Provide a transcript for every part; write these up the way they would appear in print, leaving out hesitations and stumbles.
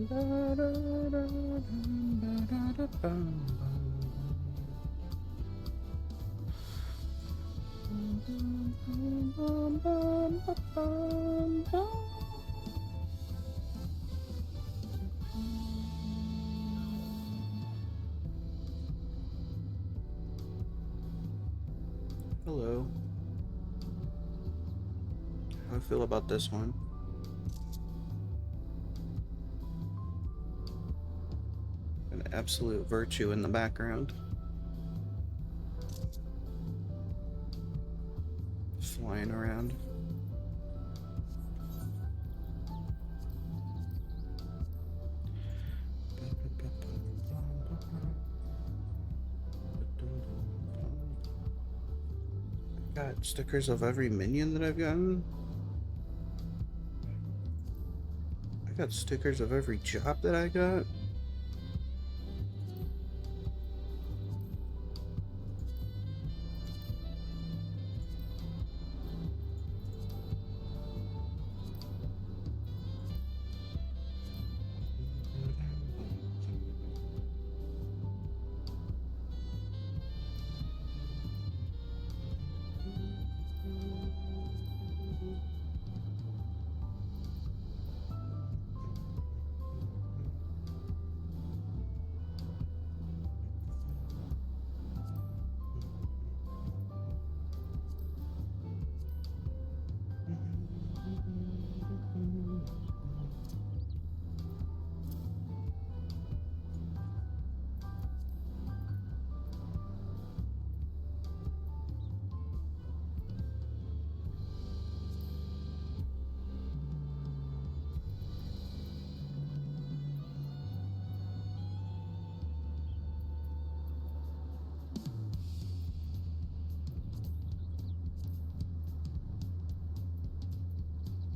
Hello. How I feel about this one? An absolute virtue in the background. Flying around. Got stickers of every minion that I've gotten. I got stickers of every job that I got.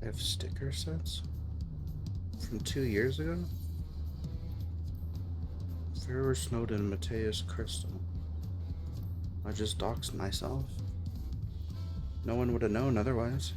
I have sticker sets from 2 years ago. Ferrer Snowden, Mateus Crystal. I just doxed myself. No one would have known otherwise.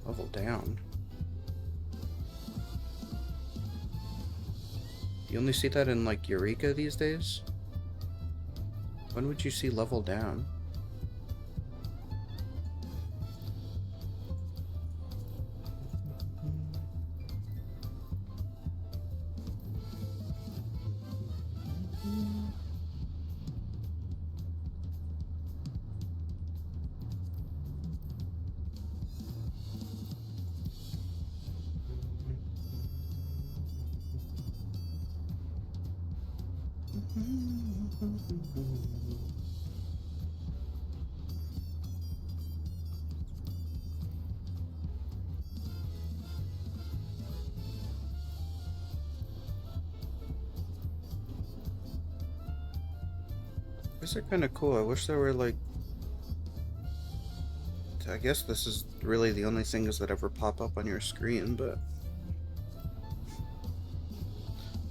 Level down. You only see that in like Eureka these days? When would you see level down? These are kind of cool. I wish there were like... I guess this is really the only things that ever pop up on your screen, but...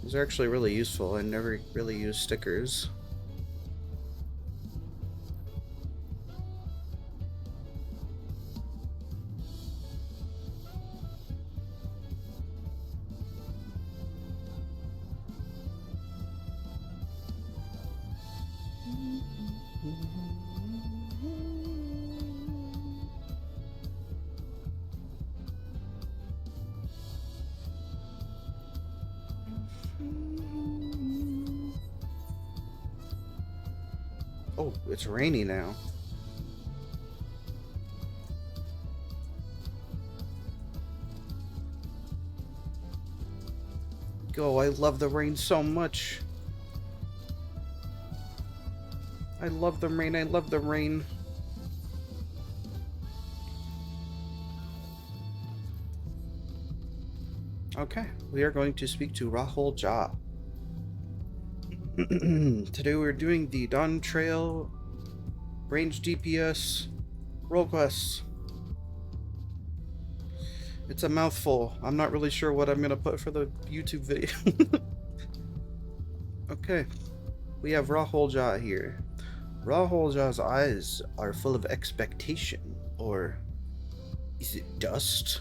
These are actually really useful. I never really use stickers. Oh, it's rainy now. Oh, I love the rain so much. I love the rain, I love the rain. Okay, we are going to speak to Rahul Jha. Today we're doing the Dawntrail range DPS role quests. It's a mouthful. I'm not really sure what I'm gonna put for the YouTube video. Okay, we have Rahulja here. Rahulja's eyes are full of expectation, or is it dust?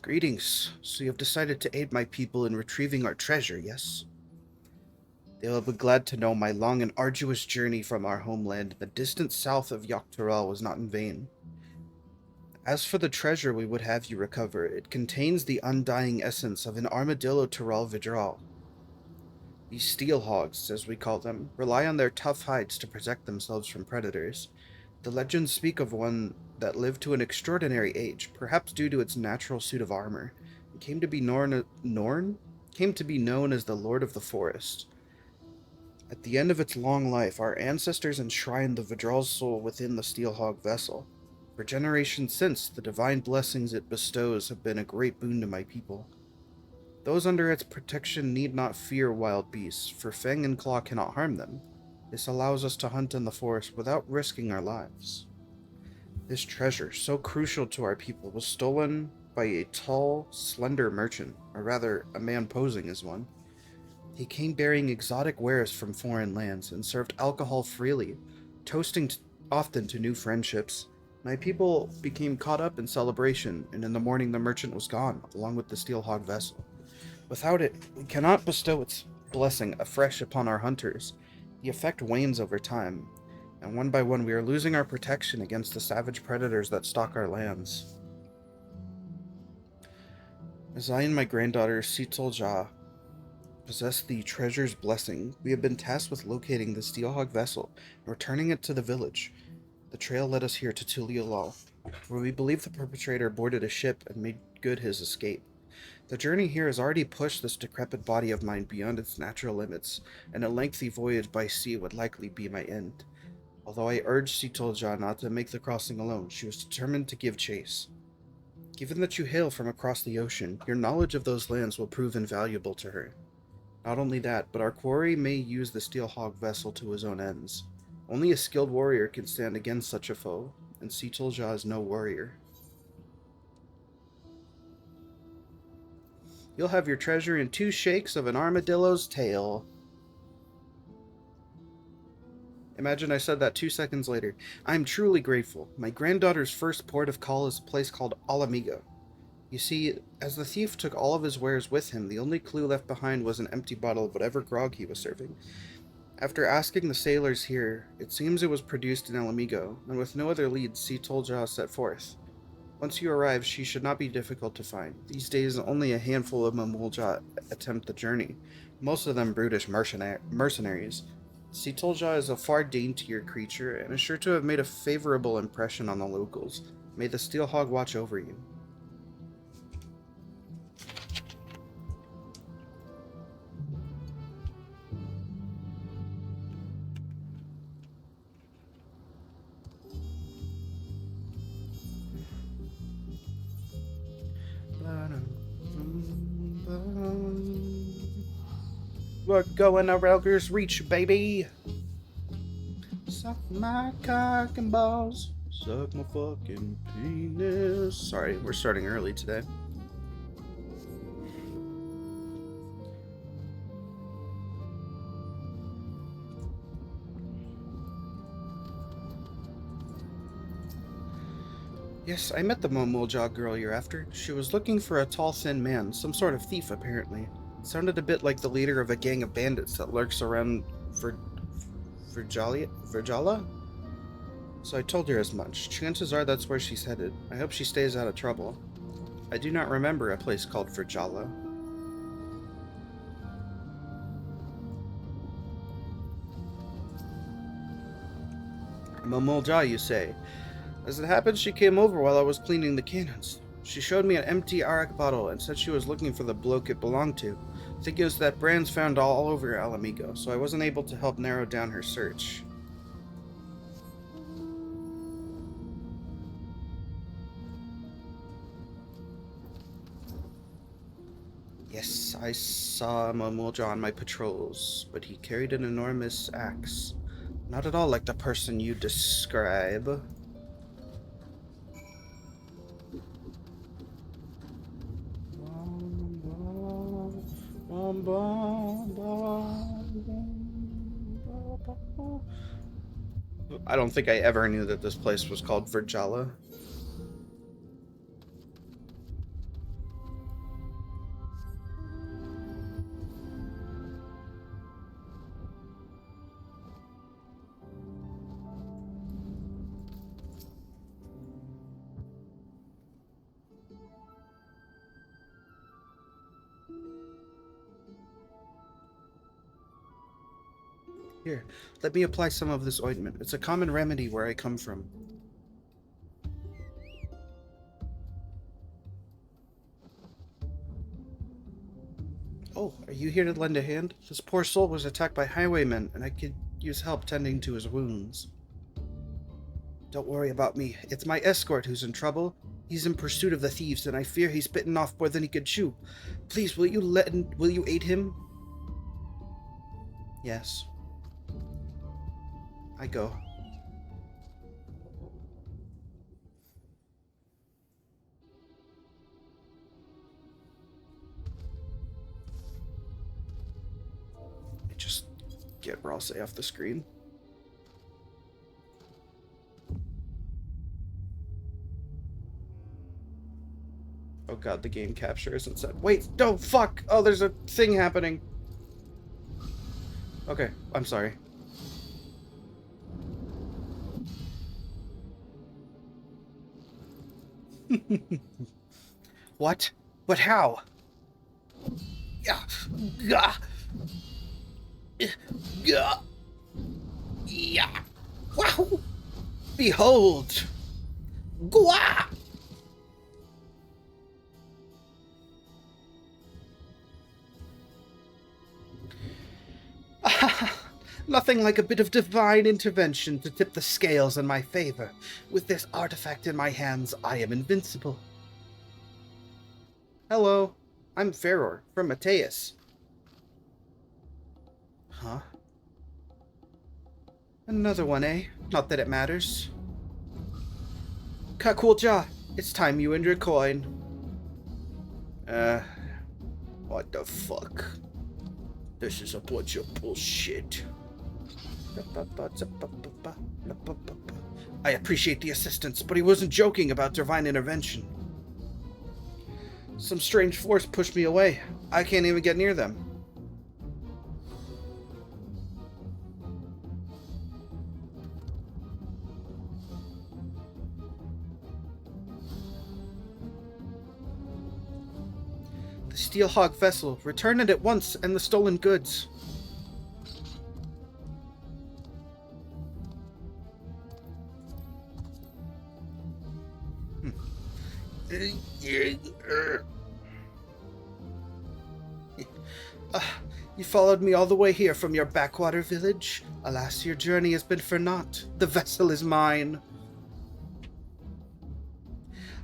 Greetings. So you have decided to aid my people in retrieving our treasure, yes? They will be glad to know my long and arduous journey from our homeland in the distant south of Dawntrail was not in vain. As for the treasure we would have you recover, it contains the undying essence of an armadillo Tyrol Vidral. These steel hogs, as we call them, rely on their tough hides to protect themselves from predators. The legends speak of one that lived to an extraordinary age, perhaps due to its natural suit of armor, and came to be known as the Lord of the Forest. At the end of its long life, our ancestors enshrined the Vidral's soul within the steel hog vessel. For generations since, the divine blessings it bestows have been a great boon to my people. Those under its protection need not fear wild beasts, for fang and claw cannot harm them. This allows us to hunt in the forest without risking our lives. This treasure, so crucial to our people, was stolen by a tall, slender merchant, or rather, a man posing as one. He came bearing exotic wares from foreign lands and served alcohol freely, toasting often to new friendships. My people became caught up in celebration, and in the morning the merchant was gone, along with the steel hog vessel. Without it, we cannot bestow its blessing afresh upon our hunters. The effect wanes over time, and one by one we are losing our protection against the savage predators that stalk our lands. As I and my granddaughter Sitolja possess the treasure's blessing, we have been tasked with locating the steelhog vessel and returning it to the village. The trail led us here to Tuliolal, where we believe the perpetrator boarded a ship and made good his escape. The journey here has already pushed this decrepit body of mine beyond its natural limits, and a lengthy voyage by sea would likely be my end. Although I urged Sitolja not to make the crossing alone, she was determined to give chase. Given that you hail from across the ocean, your knowledge of those lands will prove invaluable to her. Not only that, but our quarry may use the steel hog vessel to his own ends. Only a skilled warrior can stand against such a foe, and Sitolja is no warrior. You'll have your treasure in 2 shakes of an armadillo's tail. Imagine I said that 2 seconds later. I'm truly grateful. My granddaughter's first port of call is a place called Alamigo. You see, as the thief took all of his wares with him, the only clue left behind was an empty bottle of whatever grog he was serving. After asking the sailors here, it seems it was produced in Alamigo, and with no other leads, Sitolja set forth. Once you arrive, she should not be difficult to find. These days, only a handful of Mamulja attempt the journey, most of them brutish mercenaries. Sitolja is a far daintier creature, and is sure to have made a favorable impression on the locals. May the steel hog watch over you. We're going to Relger's Reach, baby! Suck my cock and balls. Suck my fucking penis. Sorry, we're starting early today. Yes, I met the Momulja girl you're after. She was looking for a tall, thin man, some sort of thief, apparently. It sounded a bit like the leader of a gang of bandits that lurks around Virjala? So I told her as much. Chances are that's where she's headed. I hope she stays out of trouble. I do not remember a place called Virjala. Momulja, you say? As it happens, she came over while I was cleaning the cannons. She showed me an empty arak bottle and said she was looking for the bloke it belonged to. I think it was that brand's found all over Alamigo, so I wasn't able to help narrow down her search. Yes, I saw Momulja on my patrols, but he carried an enormous axe. Not at all like the person you describe. I don't think I ever knew that this place was called Virgala. Here, let me apply some of this ointment. It's a common remedy where I come from. Oh, are you here to lend a hand? This poor soul was attacked by highwaymen, and I could use help tending to his wounds. Don't worry about me. It's my escort who's in trouble. He's in pursuit of the thieves, and I fear he's bitten off more than he could chew. Please, will you aid him? Yes. I go. Just get Rosse off the screen. Oh god, the game captures and said, wait, no, fuck! Oh, there's a thing happening. Okay, I'm sorry. What? But how? Yeah. Yeah. Yeah. Yeah. Wow. Behold. Gua. Nothing like a bit of divine intervention to tip the scales in my favor. With this artifact in my hands, I am invincible. Hello, I'm Ferror, from Mateus. Huh? Another one, eh? Not that it matters. Kakulja, it's time you earned your coin. What the fuck? This is a bunch of bullshit. I appreciate the assistance, but he wasn't joking about divine intervention. Some strange force pushed me away. I can't even get near them. The Steelhawk vessel. Return it at once and the stolen goods. You followed me all the way here from your backwater village? Alas, your journey has been for naught. The vessel is mine.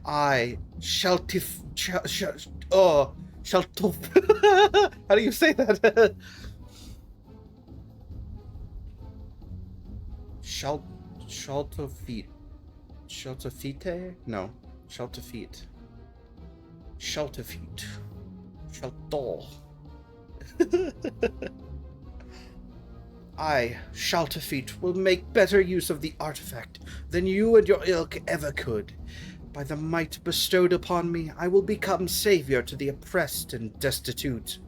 I shall how do you say that? Shaltofite. Shaltofite? No. Shaltofite. Shaltofite. Shaltol. I, Shaltofite, will make better use of the artifact than you and your ilk ever could. By the might bestowed upon me, I will become savior to the oppressed and destitute.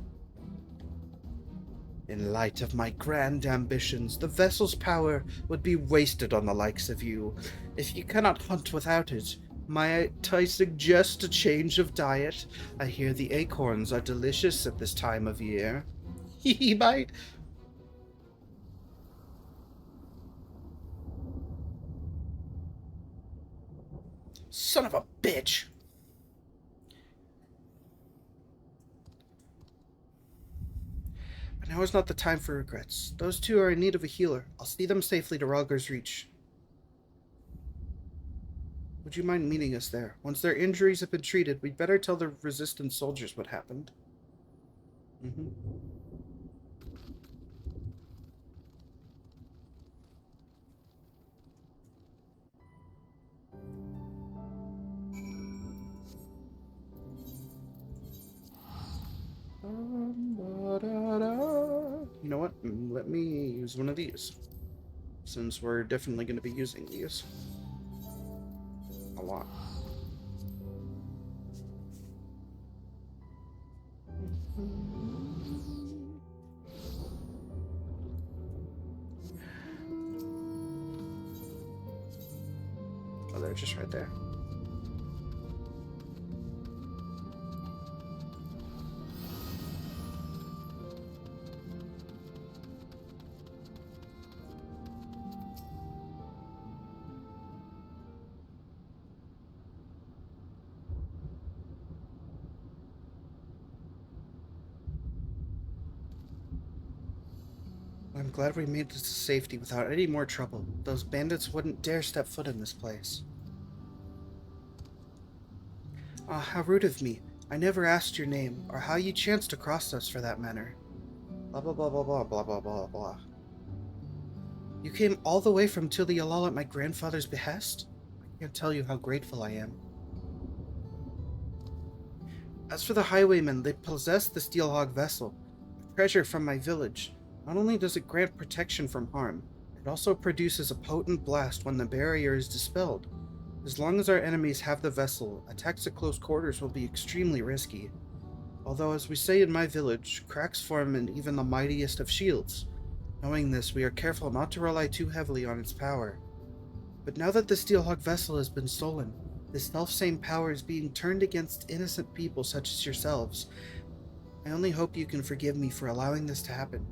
In light of my grand ambitions, the vessel's power would be wasted on the likes of you. If you cannot hunt without it, might I suggest a change of diet? I hear the acorns are delicious at this time of year. He might. Son of a bitch! But now is not the time for regrets. Those two are in need of a healer. I'll see them safely to Rogger's Reach. Would you mind meeting us there? Once their injuries have been treated, we'd better tell the resistance soldiers what happened. use one of these, since we're definitely going to be using these a lot. Oh, they're just right there. I'm glad we made it to safety without any more trouble. Those bandits wouldn't dare step foot in this place. Ah, how rude of me. I never asked your name, or how you chanced to cross us for that matter. Blah blah blah blah blah blah blah blah blah. You came all the way from Tilialal at my grandfather's behest? I can't tell you how grateful I am. As for the highwaymen, they possess the Steelhog vessel, a treasure from my village. Not only does it grant protection from harm, it also produces a potent blast when the barrier is dispelled. As long as our enemies have the vessel, attacks at close quarters will be extremely risky. Although, as we say in my village, cracks form in even the mightiest of shields. Knowing this, we are careful not to rely too heavily on its power. But now that the Steelhog vessel has been stolen, this self-same power is being turned against innocent people such as yourselves. I only hope you can forgive me for allowing this to happen.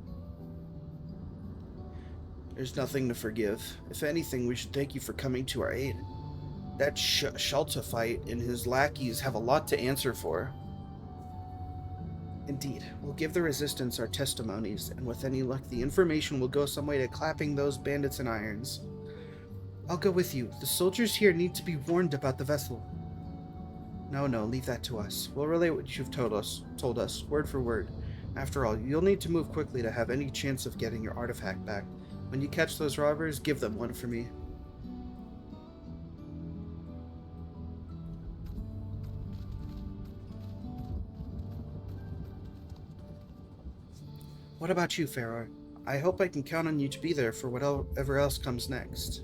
There's nothing to forgive. If anything, we should thank you for coming to our aid. That Shaltafite and his lackeys have a lot to answer for. Indeed, we'll give the resistance our testimonies, and with any luck, the information will go some way to clapping those bandits in irons. I'll go with you. The soldiers here need to be warned about the vessel. No, leave that to us. We'll relay what you've told us, word for word. After all, you'll need to move quickly to have any chance of getting your artifact back. When you catch those robbers, give them one for me. What about you, Farrar? I hope I can count on you to be there for whatever else comes next.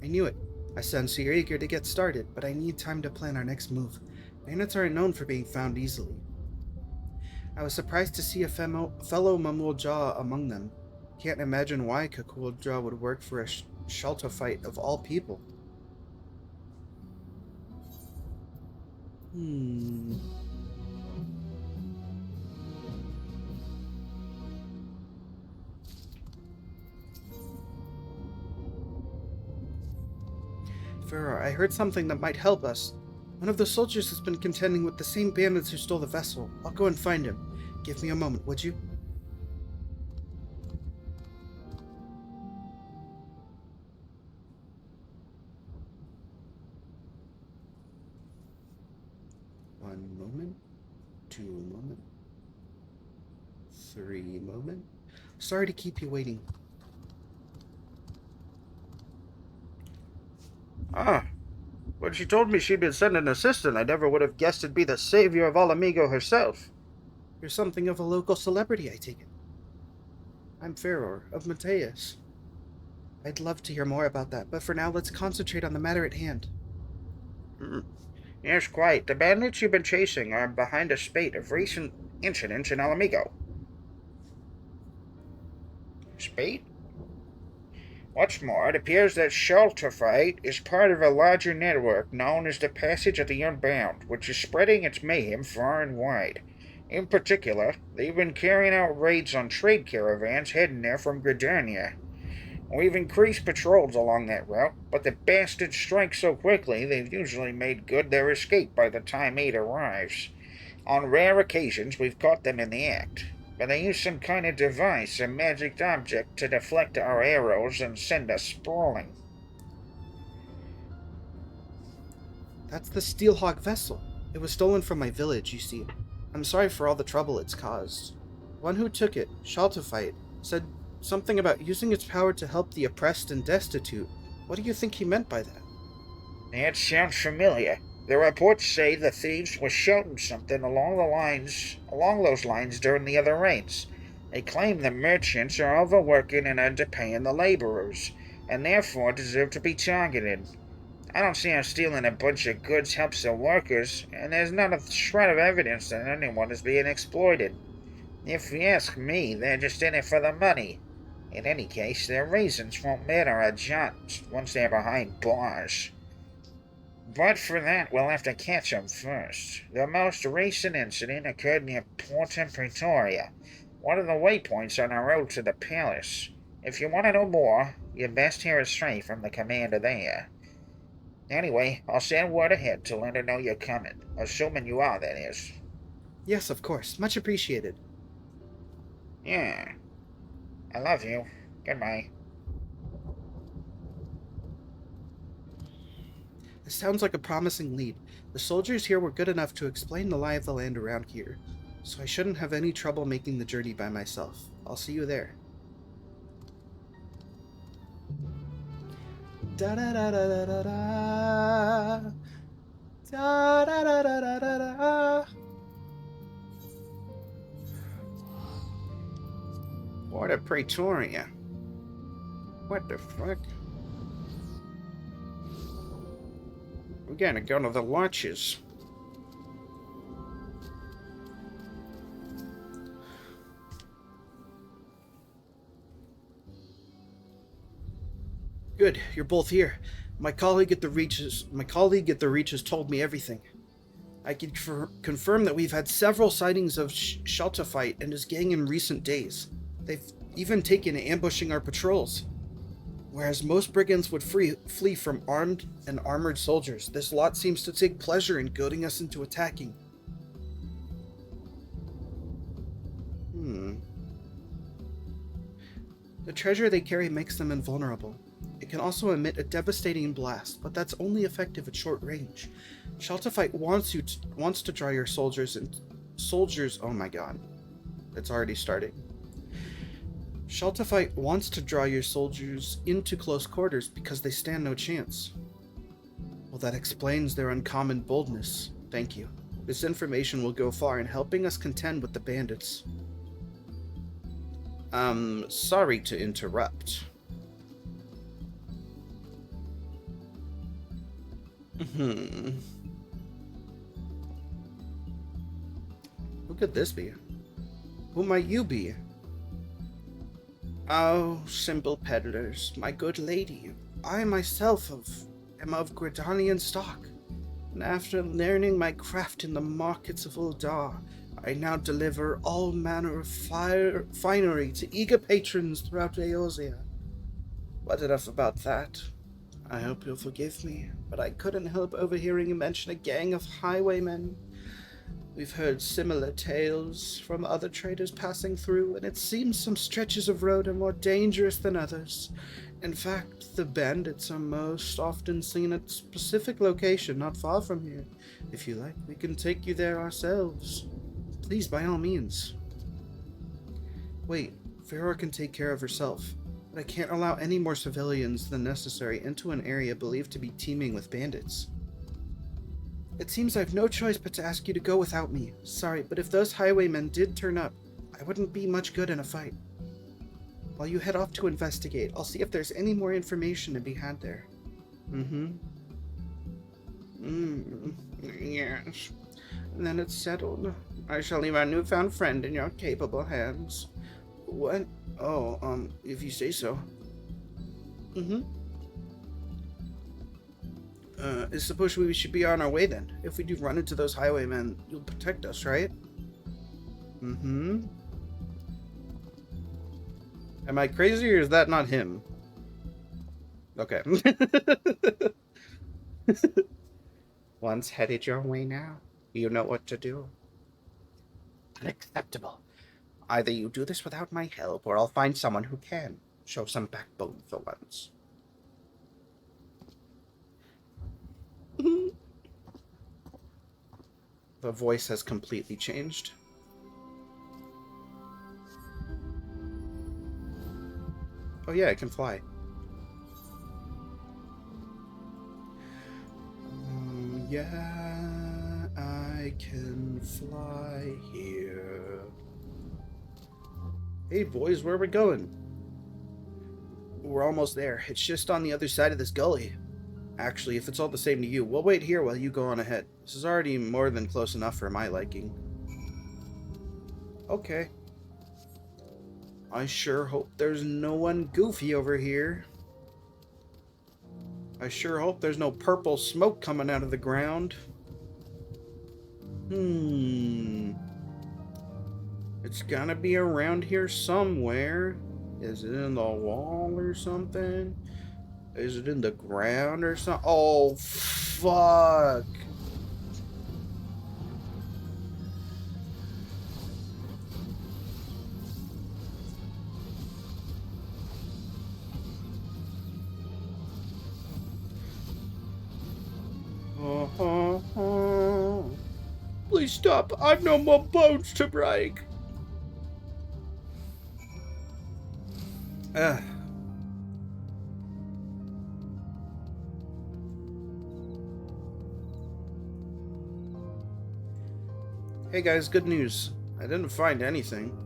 I knew it. I sense you're eager to get started, but I need time to plan our next move. Bandits aren't known for being found easily. I was surprised to see a fellow Mamul Jaw among them. Can't imagine why Kakul Jaw would work for a Shaltafite of all people. Farrar, I heard something that might help us. One of the soldiers has been contending with the same bandits who stole the vessel. I'll go and find him. Give me a moment, would you? One moment. 2 moment. 3 moment. Sorry to keep you waiting. When she told me she'd been sent an assistant, I never would have guessed it'd be the savior of all Amigo herself. You're something of a local celebrity, I take it. I'm Farrar, of Mateus. I'd love to hear more about that, but for now, let's concentrate on the matter at hand. Yes, quite. The bandits you've been chasing are behind a spate of recent incidents in Alamigo. Spate? What's more, it appears that Shaltafite is part of a larger network known as the Passage of the Unbound, which is spreading its mayhem far and wide. In particular, they've been carrying out raids on trade caravans heading there from Gridania. We've increased patrols along that route, but the bastards strike so quickly they've usually made good their escape by the time aid arrives. On rare occasions, we've caught them in the act, but they use some kind of device, a magic object, to deflect our arrows and send us sprawling. That's the Steelhog vessel. It was stolen from my village, you see. I'm sorry for all the trouble it's caused. The one who took it, Shaltafite, said something about using its power to help the oppressed and destitute. What do you think he meant by that? That sounds familiar. The reports say the thieves were shouting something along those lines during the other raids. They claim the merchants are overworking and underpaying the laborers, and therefore deserve to be targeted. I don't see how stealing a bunch of goods helps the workers, and there's not a shred of evidence that anyone is being exploited. If you ask me, they're just in it for the money. In any case, their reasons won't matter a jot once they're behind bars. But for that, we'll have to catch 'em first. The most recent incident occurred near Porta Pretoria, one of the waypoints on our road to the palace. If you want to know more, you'd best hear it straight from the commander there. Anyway, I'll send word ahead to let her know you're coming, assuming you are, that is. Yes, of course. Much appreciated. Yeah, I love you. Goodbye. This sounds like a promising lead. The soldiers here were good enough to explain the lie of the land around here, so I shouldn't have any trouble making the journey by myself. I'll see you there. Da da da da da da da. Da da da da da da da. What a Pretoria. What the fuck? We gotta go to the lodges. Good, you're both here. My colleague at the Reach has told me everything. I can confirm that we've had several sightings of Shalta and his gang in recent days. They've even taken to ambushing our patrols. Whereas most brigands would flee from armed and armored soldiers, this lot seems to take pleasure in goading us into attacking. The treasure they carry makes them invulnerable. It can also emit a devastating blast, but that's only effective at short range. Shalta wants to draw your soldiers. Oh my god. It's already starting. Shalta wants to draw your soldiers into close quarters because they stand no chance. Well, that explains their uncommon boldness. Thank you. This information will go far in helping us contend with the bandits. Sorry to interrupt. Who could this be? Who might you be? Oh, simple peddlers, my good lady. I myself am of Gridanian stock, and after learning my craft in the markets of Uldar, I now deliver all manner of finery to eager patrons throughout Eosia. But enough about that. I hope you'll forgive me, but I couldn't help overhearing you mention a gang of highwaymen. We've heard similar tales from other traders passing through, and it seems some stretches of road are more dangerous than others. In fact, the bandits are most often seen at a specific location not far from here. If you like, we can take you there ourselves. Please, by all means. Wait, Farah can take care of herself, but I can't allow any more civilians than necessary into an area believed to be teeming with bandits. It seems I've no choice but to ask you to go without me. Sorry, but if those highwaymen did turn up, I wouldn't be much good in a fight. While you head off to investigate, I'll see if there's any more information to be had there. Yes. And then it's settled. I shall leave our newfound friend in your capable hands. What? Oh, if you say so. I suppose we should be on our way then. If we do run into those highwaymen, you'll protect us, right? Am I crazy or is that not him? Okay. Once headed your way now, you know what to do. Unacceptable. Either you do this without my help, or I'll find someone who can. Show some backbone for once. The voice has completely changed. Oh yeah, I can fly. Yeah, I can fly here. Hey boys, where are we going? We're almost there. It's just on the other side of this gully. Actually, if it's all the same to you, we'll wait here while you go on ahead. This is already more than close enough for my liking. Okay. I sure hope there's no one goofy over here. I sure hope there's no purple smoke coming out of the ground. It's gotta be around here somewhere. Is it in the wall or something? Is it in the ground or something? Oh, fuck. Please stop. I've no more bones to break. Ugh. Hey guys, good news. I didn't find anything.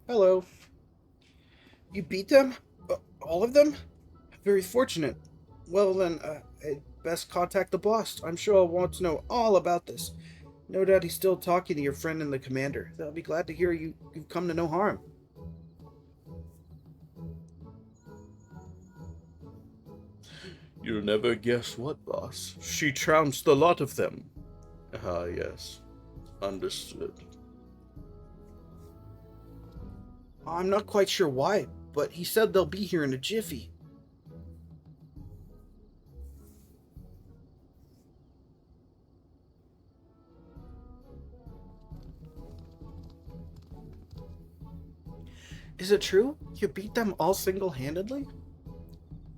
Hello. You beat them? All of them? Very fortunate. Well then, I'd best contact the boss. I'm sure I'll want to know all about this. No doubt he's still talking to your friend and the commander. They'll be glad to hear you've come to no harm. You'll never guess what, boss. She trounced the lot of them. Ah, yes. Understood. I'm not quite sure why, but he said they'll be here in a jiffy. Is it true? You beat them all single-handedly?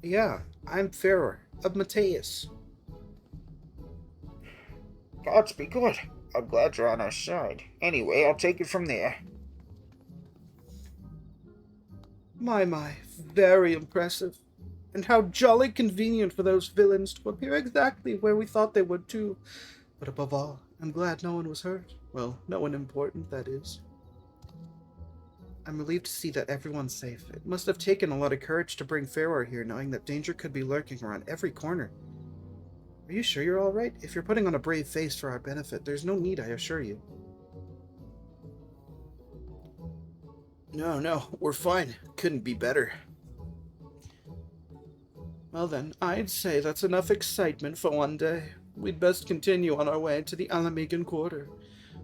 Yeah, I'm Farrer, of Mateus. Gods be good. I'm glad you're on our side. Anyway, I'll take it from there. My, very impressive. And how jolly convenient for those villains to appear exactly where we thought they would too. But above all, I'm glad no one was hurt. Well, no one important, that is. I'm relieved to see that everyone's safe. It must have taken a lot of courage to bring Farrer here, knowing that danger could be lurking around every corner. Are you sure you're all right? If you're putting on a brave face for our benefit, there's no need, I assure you. No, we're fine. Couldn't be better. Well then, I'd say that's enough excitement for one day. We'd best continue on our way to the Alamegan Quarter.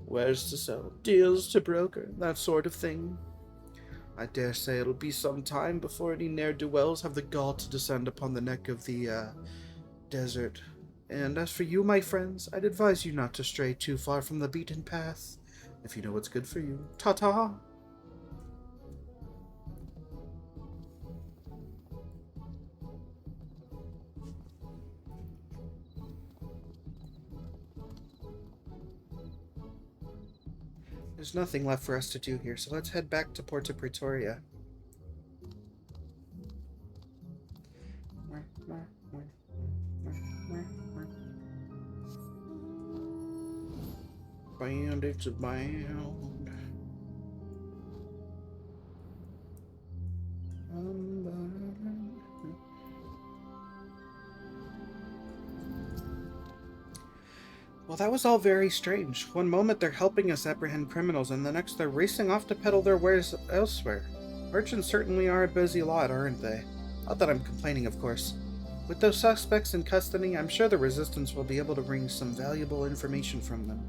Wares to sell, deals to broker, that sort of thing. I dare say it'll be some time before any ne'er-do-wells have the gall to descend upon the neck of the, desert. And as for you, my friends, I'd advise you not to stray too far from the beaten path, if you know what's good for you. Ta-ta! There's nothing left for us to do here, so let's head back to Porta Pretoria. Bandits abound. Well, that was all very strange. One moment they're helping us apprehend criminals, and the next they're racing off to peddle their wares elsewhere. Merchants certainly are a busy lot, aren't they? Not that I'm complaining, of course. With those suspects in custody, I'm sure the Resistance will be able to wring some valuable information from them.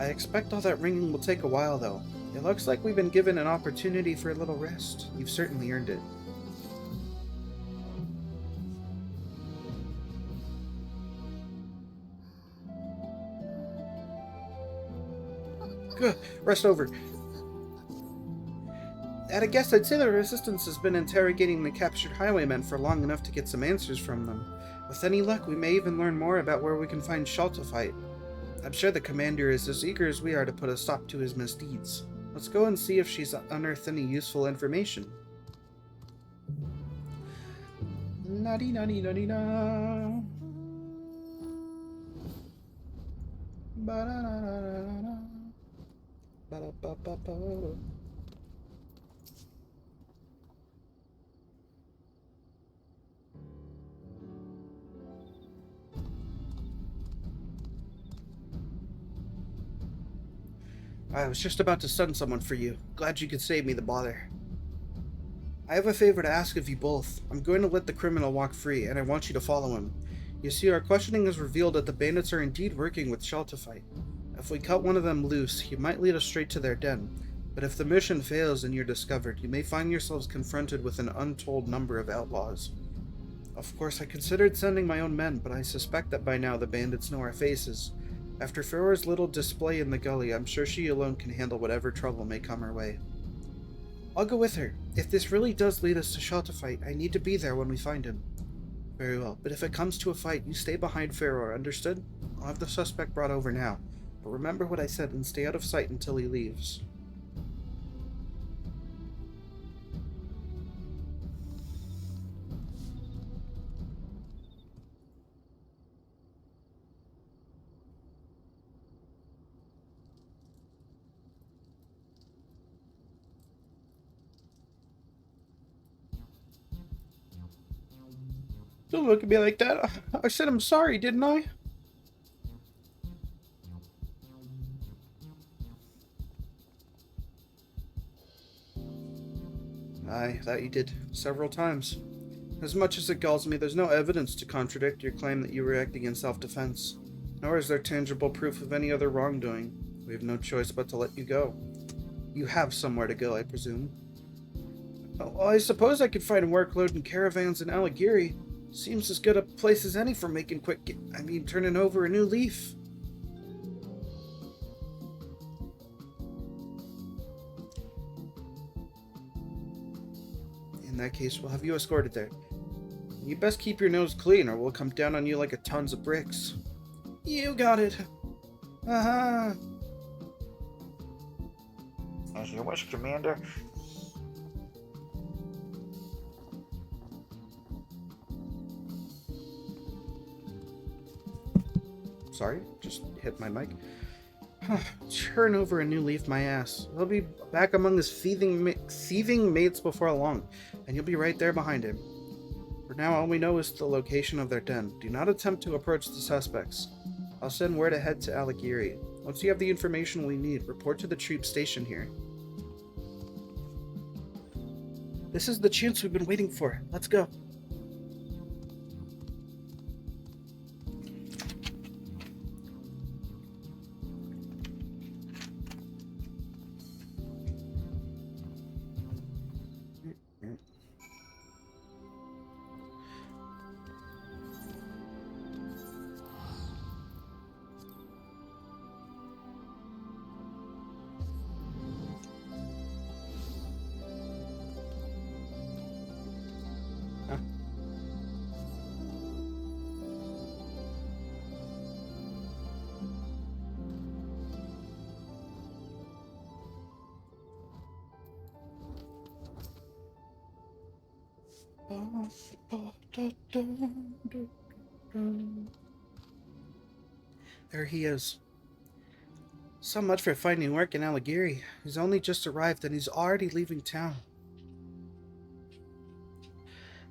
I expect all that ringing will take a while, though. It looks like we've been given an opportunity for a little rest. You've certainly earned it. Good. Rest over. At a guess, I'd say the Resistance has been interrogating the captured highwaymen for long enough to get some answers from them. With any luck, we may even learn more about where we can find Shaw to fight. I'm sure the commander is as eager as we are to put a stop to his misdeeds. Let's go and see if she's unearthed any useful information. Naughty. Ba-da-da-da-da-da. Ba-da-ba-ba-ba. I was just about to send someone for you. Glad you could save me the bother. I have a favor to ask of you both. I'm going to let the criminal walk free, and I want you to follow him. You see, our questioning has revealed that the bandits are indeed working with Shelterfight. If we cut one of them loose, he might lead us straight to their den. But if the mission fails and you're discovered, you may find yourselves confronted with an untold number of outlaws. Of course, I considered sending my own men, but I suspect that by now the bandits know our faces. After Farrah's little display in the gully, I'm sure she alone can handle whatever trouble may come her way. I'll go with her. If this really does lead us to Shelterfight, I need to be there when we find him. Very well, but if it comes to a fight, you stay behind Farrah, understood? I'll have the suspect brought over now. But remember what I said and stay out of sight until he leaves. Don't look at me like that. I said I'm sorry, didn't I? Aye, that you did several times. As much as it galls me, there's no evidence to contradict your claim that you were acting in self-defense. Nor is there tangible proof of any other wrongdoing. We have no choice but to let you go. You have somewhere to go, I presume. Well, I suppose I could find a workload in caravans in Alighieri. Seems as good a place as any for making turning over a new leaf. In that case, we'll have you escorted there. You best keep your nose clean or we'll come down on you like a tons of bricks. You got it. Aha. As you wish, Commander. Sorry, just hit my mic. Turn over a new leaf, my ass. He'll be back among his thieving mates before long, and you'll be right there behind him. For now, all we know is the location of their den. Do not attempt to approach the suspects. I'll send word ahead to Alighieri. Once you have the information we need, report to the troop station here. This is the chance we've been waiting for. Let's go. There he is. So much for finding work in Alighieri. He's only just arrived and he's already leaving town.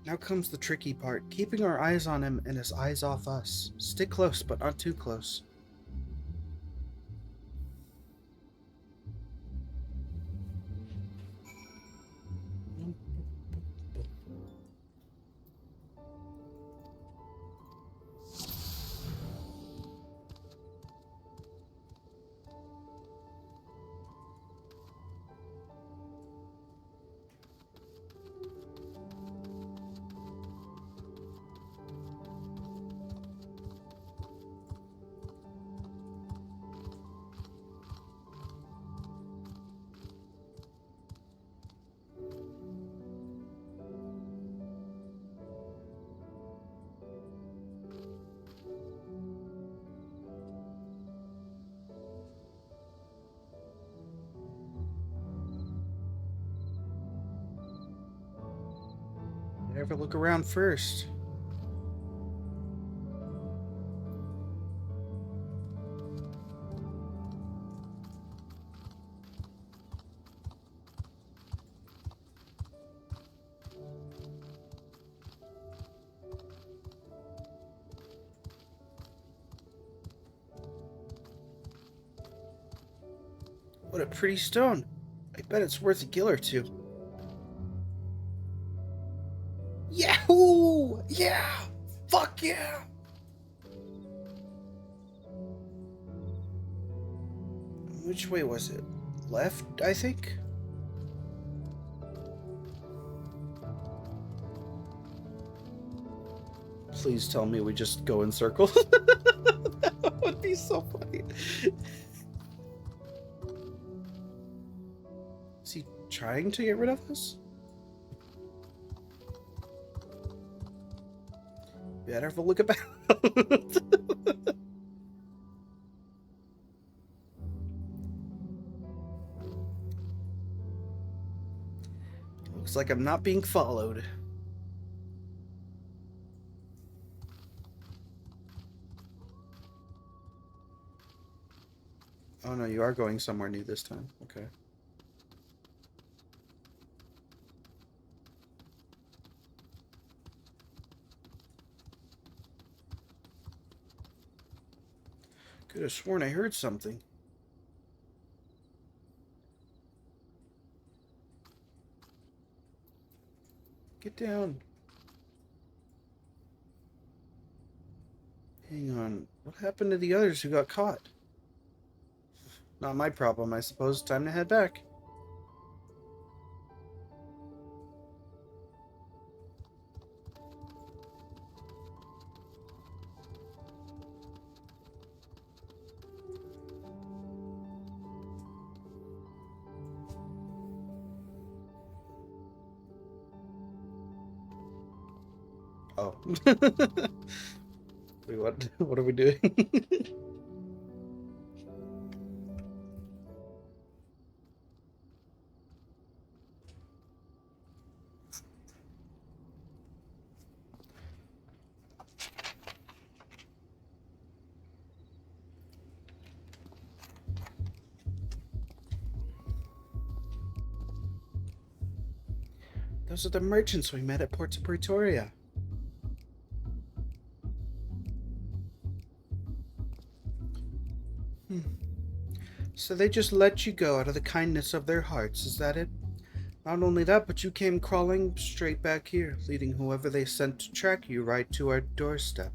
Now comes the tricky part, keeping our eyes on him and his eyes off us. Stick close, but not too close. Never look around first. What a pretty stone. I bet it's worth a gill or two. Yahoo! Yeah! Fuck yeah! Which way was it? Left, I think? Please tell me we just go in circles. That would be so funny. Is he trying to get rid of us? Better have a look about. Looks like I'm not being followed. Oh no, you are going somewhere new this time. Okay. Could have sworn I heard something. Get down. Hang on. What happened to the others who got caught? Not my problem, I suppose. Time to head back. Oh. Wait, what? What are we doing? Those are the merchants we met at Port Pretoria. So they just let you go out of the kindness of their hearts, is that it? Not only that, but you came crawling straight back here, leading whoever they sent to track you right to our doorstep.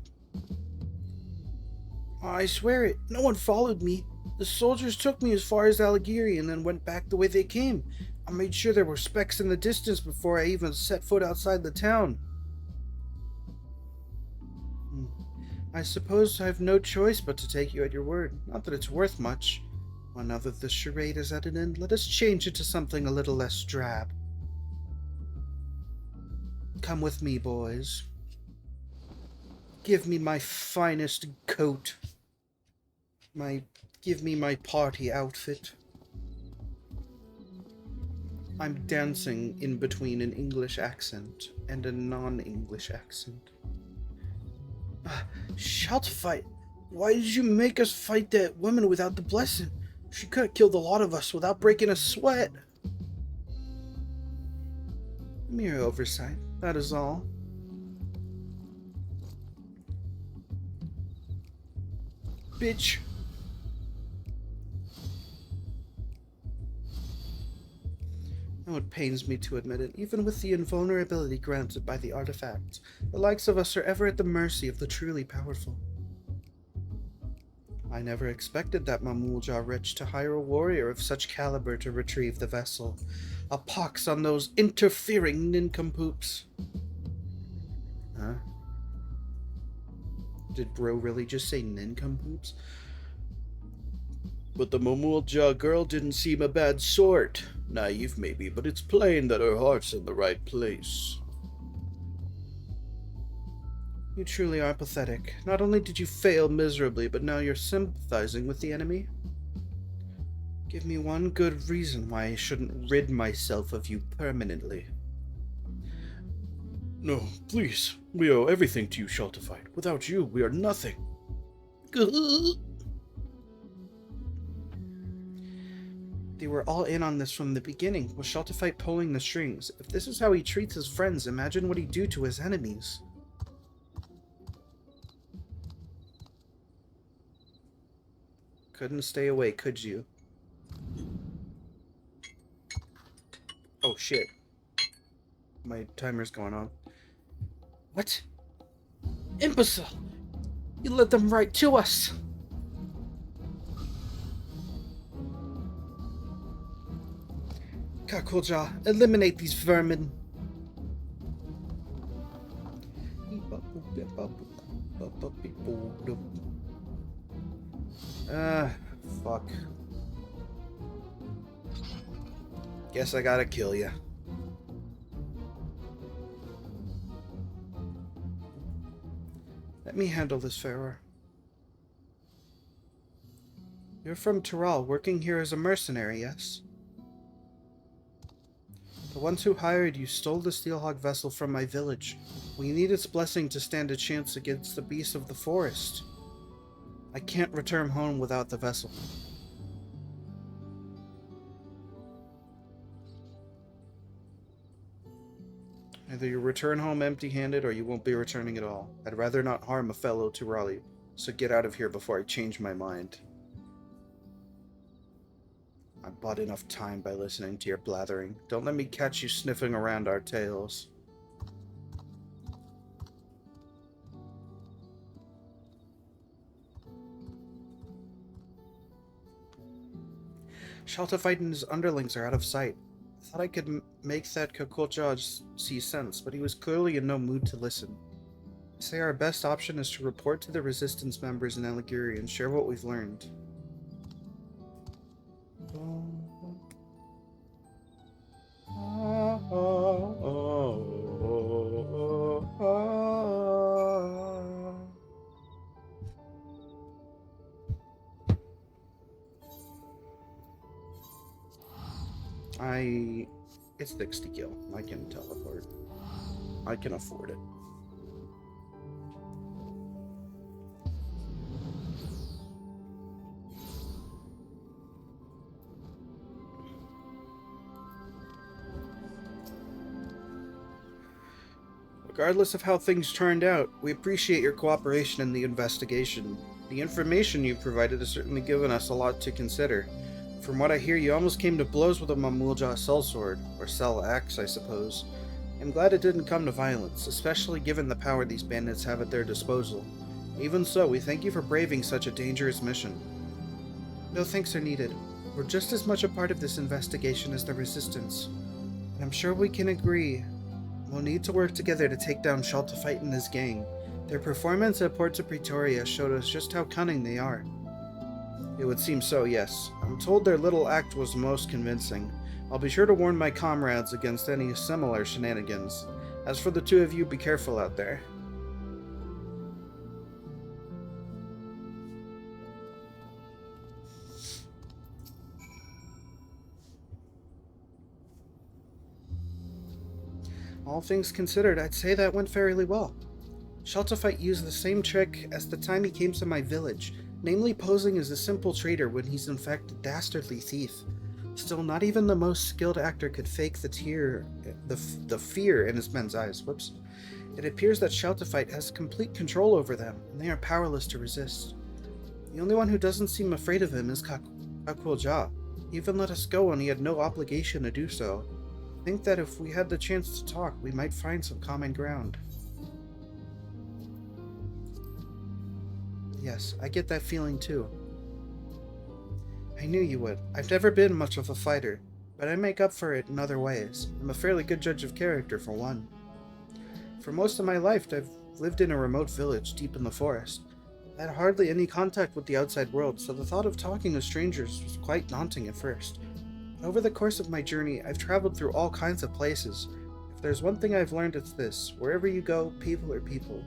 I swear it, no one followed me. The soldiers took me as far as Algieri and then went back the way they came. I made sure there were specks in the distance before I even set foot outside the town. I suppose I have no choice but to take you at your word. Not that it's worth much. Well, now that the charade is at an end, let us change it to something a little less drab. Come with me, boys. Give me my finest coat. Give me my party outfit. I'm dancing in between an English accent and a non-English accent. Shout fight! Why did you make us fight that woman without the blessing? She could have killed a lot of us without breaking a sweat. Mere oversight, that is all. Bitch. Oh, it pains me to admit it, even with the invulnerability granted by the artifacts, the likes of us are ever at the mercy of the truly powerful. I never expected that Mamulja wretch to hire a warrior of such caliber to retrieve the vessel. A pox on those interfering nincompoops. Huh? Did bro really just say nincompoops? But the Mamulja girl didn't seem a bad sort. Naive maybe, but it's plain that her heart's in the right place. You truly are pathetic. Not only did you fail miserably, but now you're sympathizing with the enemy? Give me one good reason why I shouldn't rid myself of you permanently. No, please. We owe everything to you, Shelterfight. Without you, we are nothing. They were all in on this from the beginning, with Shelterfight pulling the strings. If this is how he treats his friends, imagine what he'd do to his enemies. Couldn't stay away, could you? Oh shit. My timer's going on. What? Imbecile! You led them right to us! Kakulja, eliminate these vermin! Fuck. Guess I gotta kill ya. Let me handle this, Pharaoh. You're from Tiral, working here as a mercenary, yes? The ones who hired you stole the Steelhawk vessel from my village. We need its blessing to stand a chance against the beasts of the forest. I can't return home without the vessel. Either you return home empty-handed or you won't be returning at all. I'd rather not harm a fellow Tirali, so get out of here before I change my mind. I bought enough time by listening to your blathering. Don't let me catch you sniffing around our tails. Shaltafite and his underlings are out of sight. I thought I could make that Kakulja see sense, but he was clearly in no mood to listen. I say our best option is to report to the resistance members in Eliguri and share what we've learned. It's 60 gil. I can teleport. I can afford it. Regardless of how things turned out, we appreciate your cooperation in the investigation. The information you've provided has certainly given us a lot to consider. From what I hear, you almost came to blows with a Mamulja sellsword, or sell axe, I suppose. I'm glad it didn't come to violence, especially given the power these bandits have at their disposal. Even so, we thank you for braving such a dangerous mission. No thanks are needed. We're just as much a part of this investigation as the Resistance. And I'm sure we can agree we'll need to work together to take down Shaltafite and his gang. Their performance at Porta Pretoria showed us just how cunning they are. It would seem so, yes. I'm told their little act was most convincing. I'll be sure to warn my comrades against any similar shenanigans. As for the two of you, be careful out there. All things considered, I'd say that went fairly well. Shaltafite used the same trick as the time he came to my village, namely posing as a simple trader when he's in fact a dastardly thief. Still, not even the most skilled actor could fake the fear in his men's eyes. Whoops. It appears that Shaltafite has complete control over them, and they are powerless to resist. The only one who doesn't seem afraid of him is Kakulja. He even let us go when he had no obligation to do so. I think that if we had the chance to talk, we might find some common ground. Yes, I get that feeling too. I knew you would. I've never been much of a fighter, but I make up for it in other ways. I'm a fairly good judge of character, for one. For most of my life, I've lived in a remote village deep in the forest. I had hardly any contact with the outside world, so the thought of talking to strangers was quite daunting at first. But over the course of my journey, I've traveled through all kinds of places. If there's one thing I've learned, it's this. Wherever you go, people are people.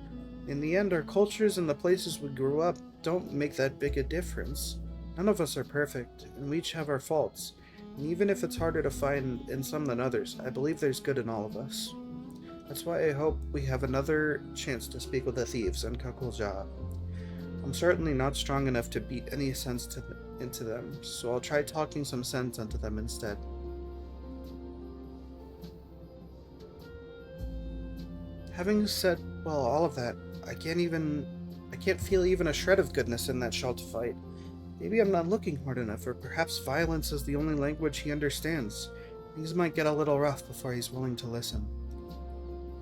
In the end, our cultures and the places we grew up don't make that big a difference. None of us are perfect, and we each have our faults. And even if it's harder to find in some than others, I believe there's good in all of us. That's why I hope we have another chance to speak with the thieves and Kakulja. I'm certainly not strong enough to beat any sense into them, so I'll try talking some sense into them instead. Having said, well, all of that, I can't feel even a shred of goodness in that Shaltafite. Maybe I'm not looking hard enough, or perhaps violence is the only language he understands. Things might get a little rough before he's willing to listen.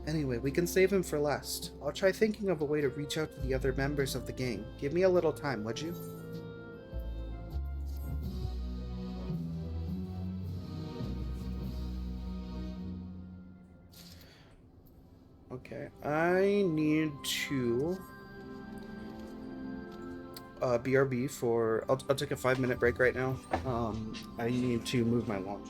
Anyway, we can save him for last. I'll try thinking of a way to reach out to the other members of the gang. Give me a little time, would you? Okay, I need to BRB for. I'll take a 5-minute break right now. I need to move my launch.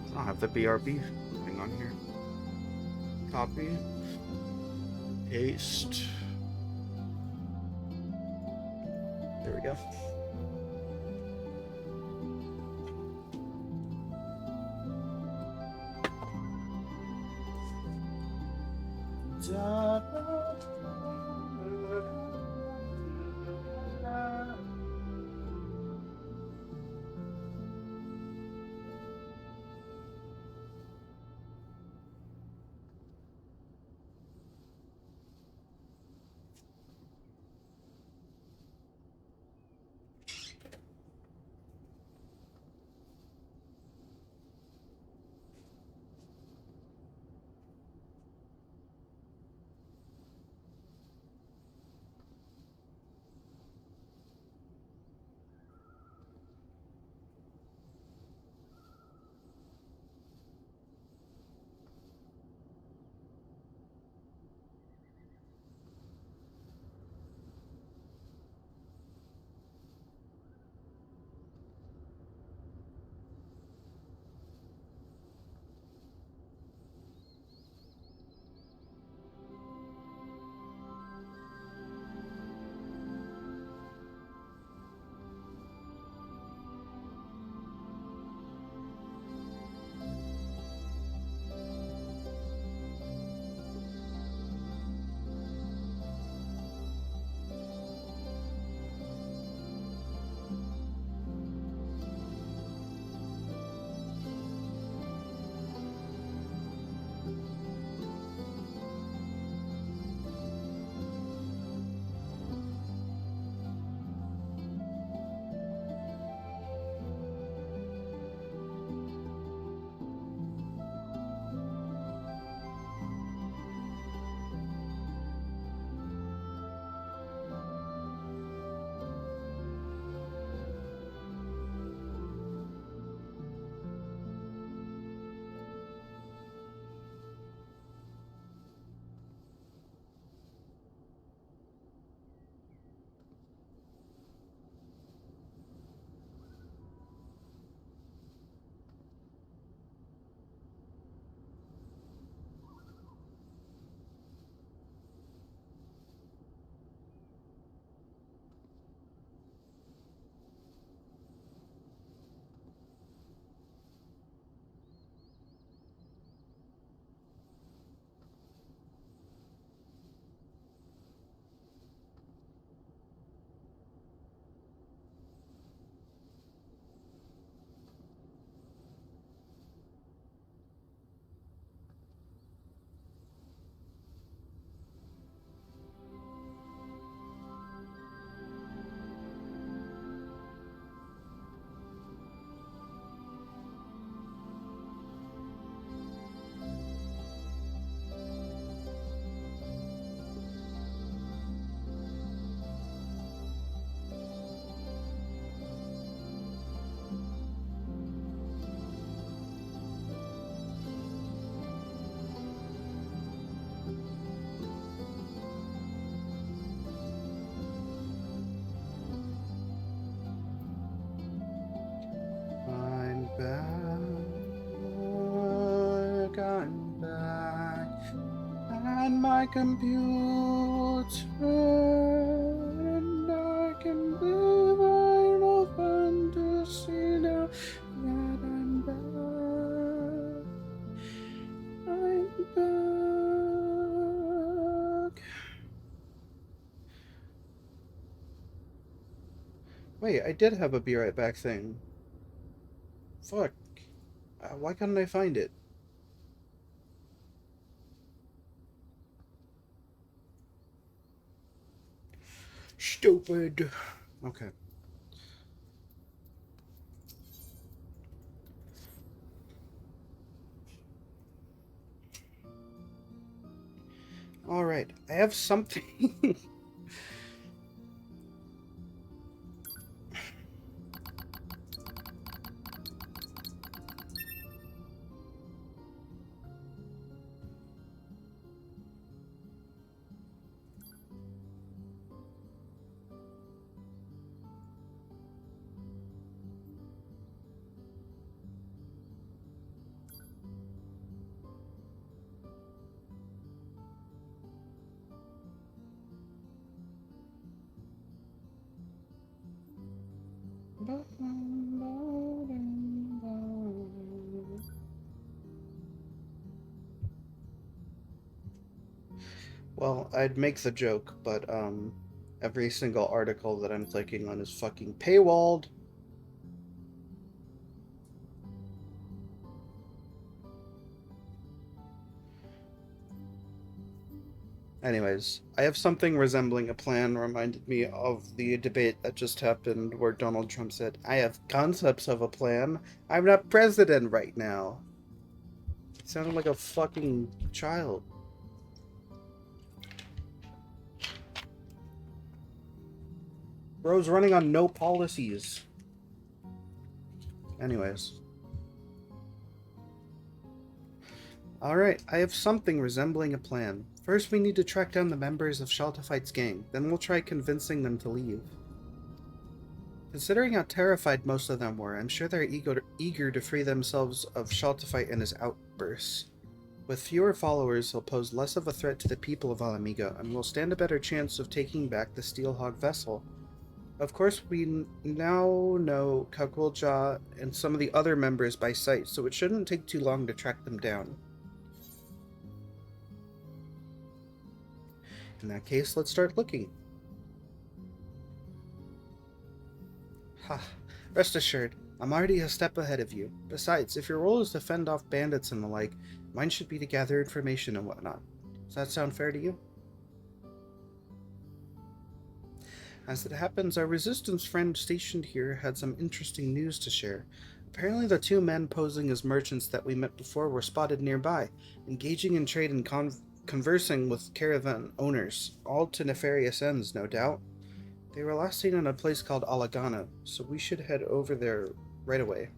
I don't have the BRB thing on here. Copy. Paste. There we go. I'm back at my computer, and I can believe I'm open to see now that I'm back. I'm back. Wait, I did have a be right back thing Fuck. Why couldn't I find it? Stupid. Okay. Alright, I have something. Well, I'd make the joke, but every single article that I'm clicking on is fucking paywalled. Anyways, I have something resembling a plan reminded me of the debate that just happened where Donald Trump said, I have concepts of a plan. I'm not president right now. He sounded like a fucking child. Bro's running on no policies. Anyways. Alright, I have something resembling a plan. First, we need to track down the members of Shaltafite's gang, then we'll try convincing them to leave. Considering how terrified most of them were, I'm sure they're eager to free themselves of Shaltafite and his outbursts. With fewer followers, he'll pose less of a threat to the people of Alamiga, and will stand a better chance of taking back the Steelhog vessel. Of course, we now know Kakulja and some of the other members by sight, so it shouldn't take too long to track them down. In that case, let's start looking. Ha! Rest assured, I'm already a step ahead of you. Besides, if your role is to fend off bandits and the like, mine should be to gather information and whatnot. Does that sound fair to you? As it happens, our resistance friend stationed here had some interesting news to share. Apparently the two men posing as merchants that we met before were spotted nearby, engaging in trade and conversing with caravan owners, all to nefarious ends, no doubt. They were last seen in a place called Alagana, so we should head over there right away.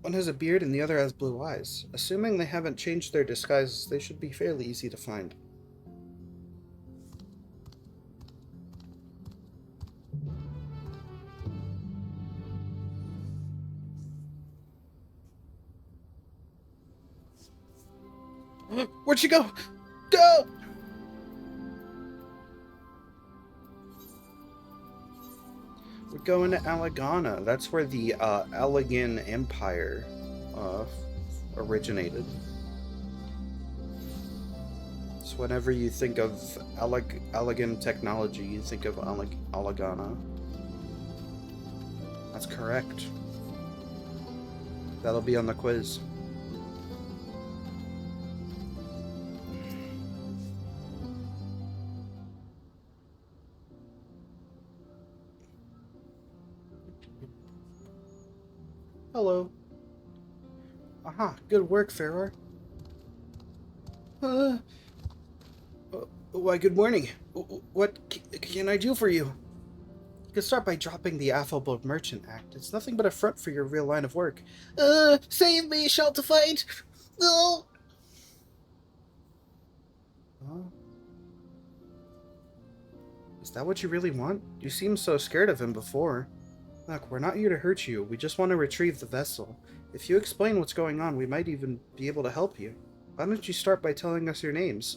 One has a beard and the other has blue eyes. Assuming they haven't changed their disguises, they should be fairly easy to find. Where'd she go? Go! We're going to Alagana. That's where the Allegan Empire originated. So whenever you think of Allegan technology, you think of Alagana. That's correct. That'll be on the quiz. Hello. Aha, good work, Farrar. Why, good morning. What can I do for you? You can start by dropping the affable merchant act. It's nothing but a front for your real line of work. Save me, Shaltafite! No! Huh? Is that what you really want? You seemed so scared of him before. Look, we're not here to hurt you. We just want to retrieve the vessel. If you explain what's going on, we might even be able to help you. Why don't you start by telling us your names?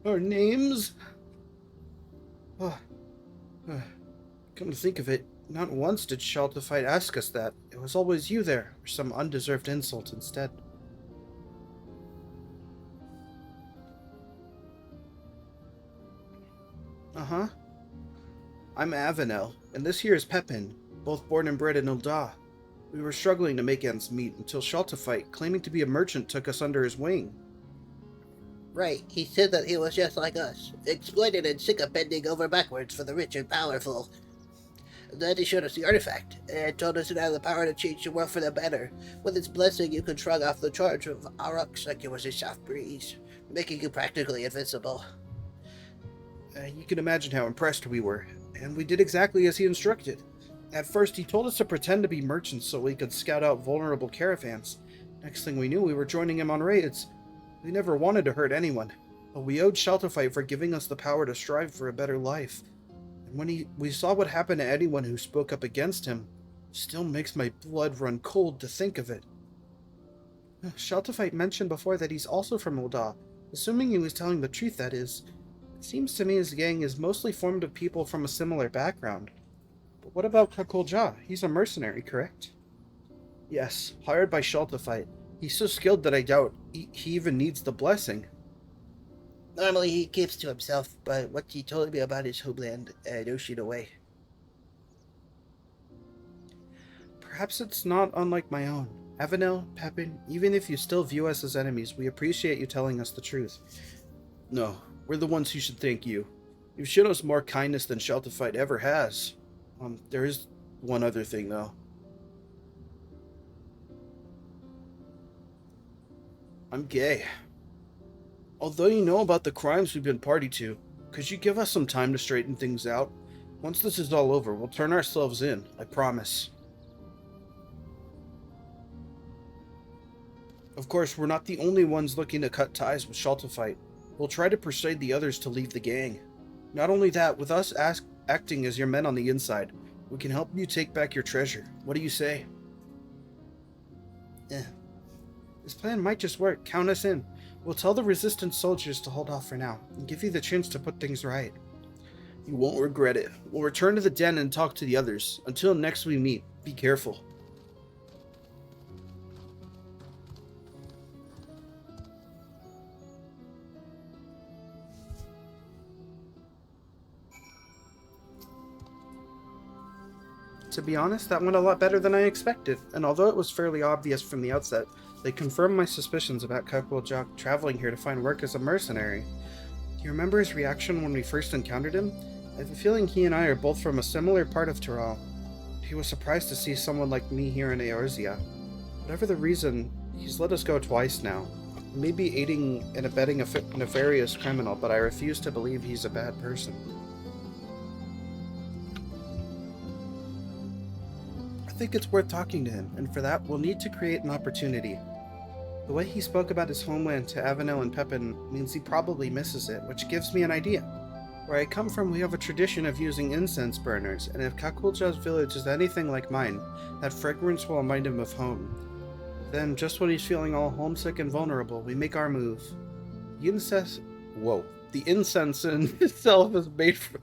Our names? Oh. Come to think of it, not once did Shaltafite ask us that. It was always you there, or some undeserved insult instead. Uh-huh. I'm Avenel, and this here is Pepin. both born and bred in Ul'dah. We were struggling to make ends meet until Shaltafite, claiming to be a merchant, took us under his wing. Right, he said that he was just like us, exploited and sick of bending over backwards for the rich and powerful. Then he showed us the artifact, and told us it had the power to change the world for the better. With its blessing, you could shrug off the charge of Aurochs like it was a soft breeze, making you practically invincible. You can imagine how impressed we were, and we did exactly as he instructed. At first, he told us to pretend to be merchants so we could scout out vulnerable caravans. Next thing we knew, we were joining him on raids. We never wanted to hurt anyone, but we owed Shaltafite for giving us the power to strive for a better life. And when we saw what happened to anyone who spoke up against him, it still makes my blood run cold to think of it. Shaltafite mentioned before that he's also from Ul'dah, assuming he was telling the truth, that is. It seems to me his gang is mostly formed of people from a similar background. But what about Kakulja? He's a mercenary, correct? Yes, hired by Shaltafite. He's so skilled that I doubt he even needs the blessing. Normally he keeps to himself, but what he told me about his homeland and ocean away. Perhaps it's not unlike my own. Avenel, Pepin, even if you still view us as enemies, we appreciate you telling us the truth. No, we're the ones who should thank you. You've shown us more kindness than Shaltafite ever has. There is one other thing, though. I'm gay. Although you know about the crimes we've been party to, could you give us some time to straighten things out? Once this is all over, we'll turn ourselves in, I promise. Of course, we're not the only ones looking to cut ties with Shaltafite. We'll try to persuade the others to leave the gang. Not only that, with us acting as your men on the inside, we can help you take back your treasure. What do you say? This plan might just work. Count us in. We'll tell the resistance soldiers to hold off for now, and give you the chance to put things right. You won't regret it. We'll return to the den and talk to the others. Until next we meet, be careful. To be honest, that went a lot better than I expected, and although it was fairly obvious from the outset, they confirmed my suspicions about Kakuljak traveling here to find work as a mercenary. Do you remember his reaction when we first encountered him? I have a feeling he and I are both from a similar part of Tyrol. He was surprised to see someone like me here in Eorzea. Whatever the reason, he's let us go twice now. He may be aiding and abetting a nefarious criminal, but I refuse to believe he's a bad person. I think it's worth talking to him, and for that, we'll need to create an opportunity. The way he spoke about his homeland to Avenel and Pepin means he probably misses it, which gives me an idea. Where I come from, we have a tradition of using incense burners, and if Kakulja's village is anything like mine, that fragrance will remind him of home. Then, just when he's feeling all homesick and vulnerable, we make our move. The incense in itself is made from...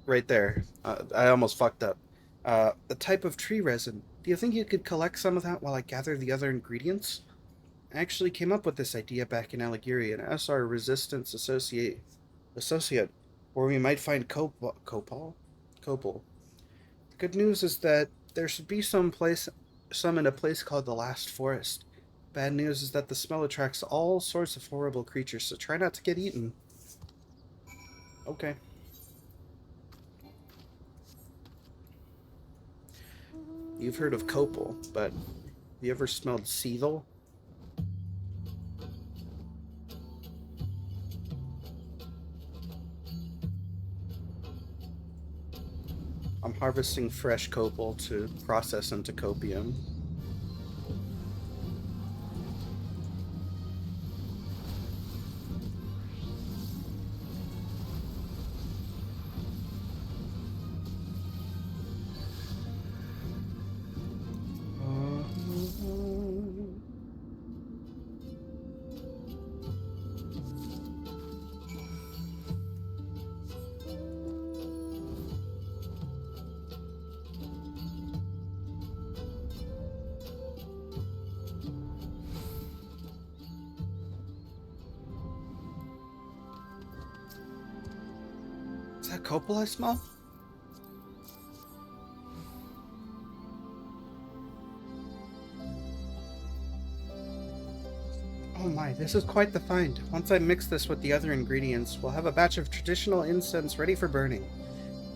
right there. I almost fucked up. A type of tree resin. Do you think you could collect some of that while I gather the other ingredients? I actually came up with this idea back in Alighieri and asked our resistance associate, where we might find copal. The good news is that there should be some in a place called the Last Forest. Bad news is that the smell attracts all sorts of horrible creatures, so try not to get eaten. Okay. You've heard of copal, but have you ever smelled seethal? I'm harvesting fresh copal to process into copium. copal I smell? Oh my, this is quite the find. Once I mix this with the other ingredients, we'll have a batch of traditional incense ready for burning.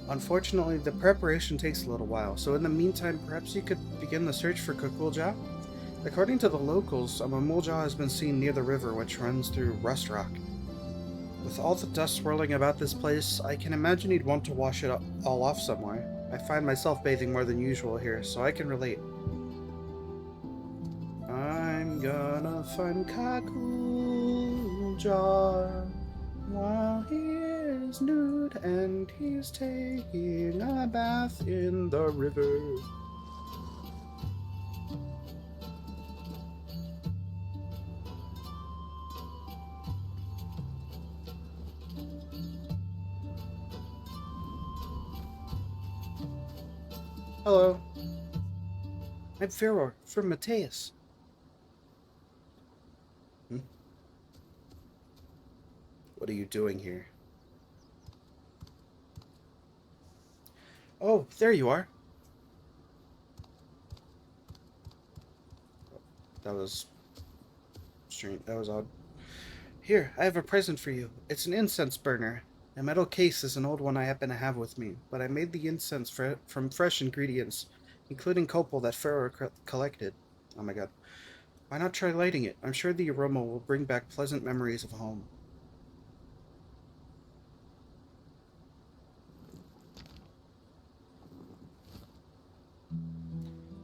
Unfortunately, the preparation takes a little while, so in the meantime, perhaps you could begin the search for Kukulja? According to the locals, a Mamulja has been seen near the river which runs through Rust Rock. With all the dust swirling about this place, I can imagine he'd want to wash it all off somewhere. I find myself bathing more than usual here, so I can relate. I'm gonna find Kakulja while he is nude and he's taking a bath in the river. Hello. I'm Feror from Mateus. What are you doing here? Oh, there you are. That was strange. That was odd. Here, I have a present for you. It's an incense burner. A metal case is an old one I happen to have with me, but I made the incense from fresh ingredients, including copal that Pharaoh collected. Oh my god. Why not try lighting it? I'm sure the aroma will bring back pleasant memories of home.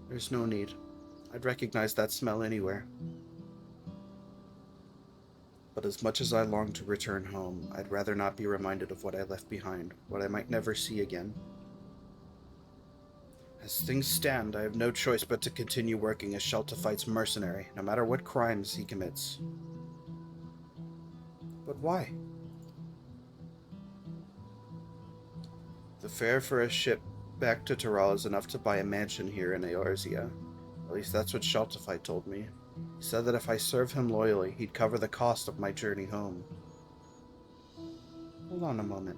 There's no need. I'd recognize that smell anywhere. But as much as I long to return home, I'd rather not be reminded of what I left behind, what I might never see again. As things stand, I have no choice but to continue working as Sheltafite's mercenary, no matter what crimes he commits. But why? The fare for a ship back to Terral is enough to buy a mansion here in Eorzea. At least that's what Sheltafite told me. He said that if I serve him loyally, he'd cover the cost of my journey home. Hold on a moment.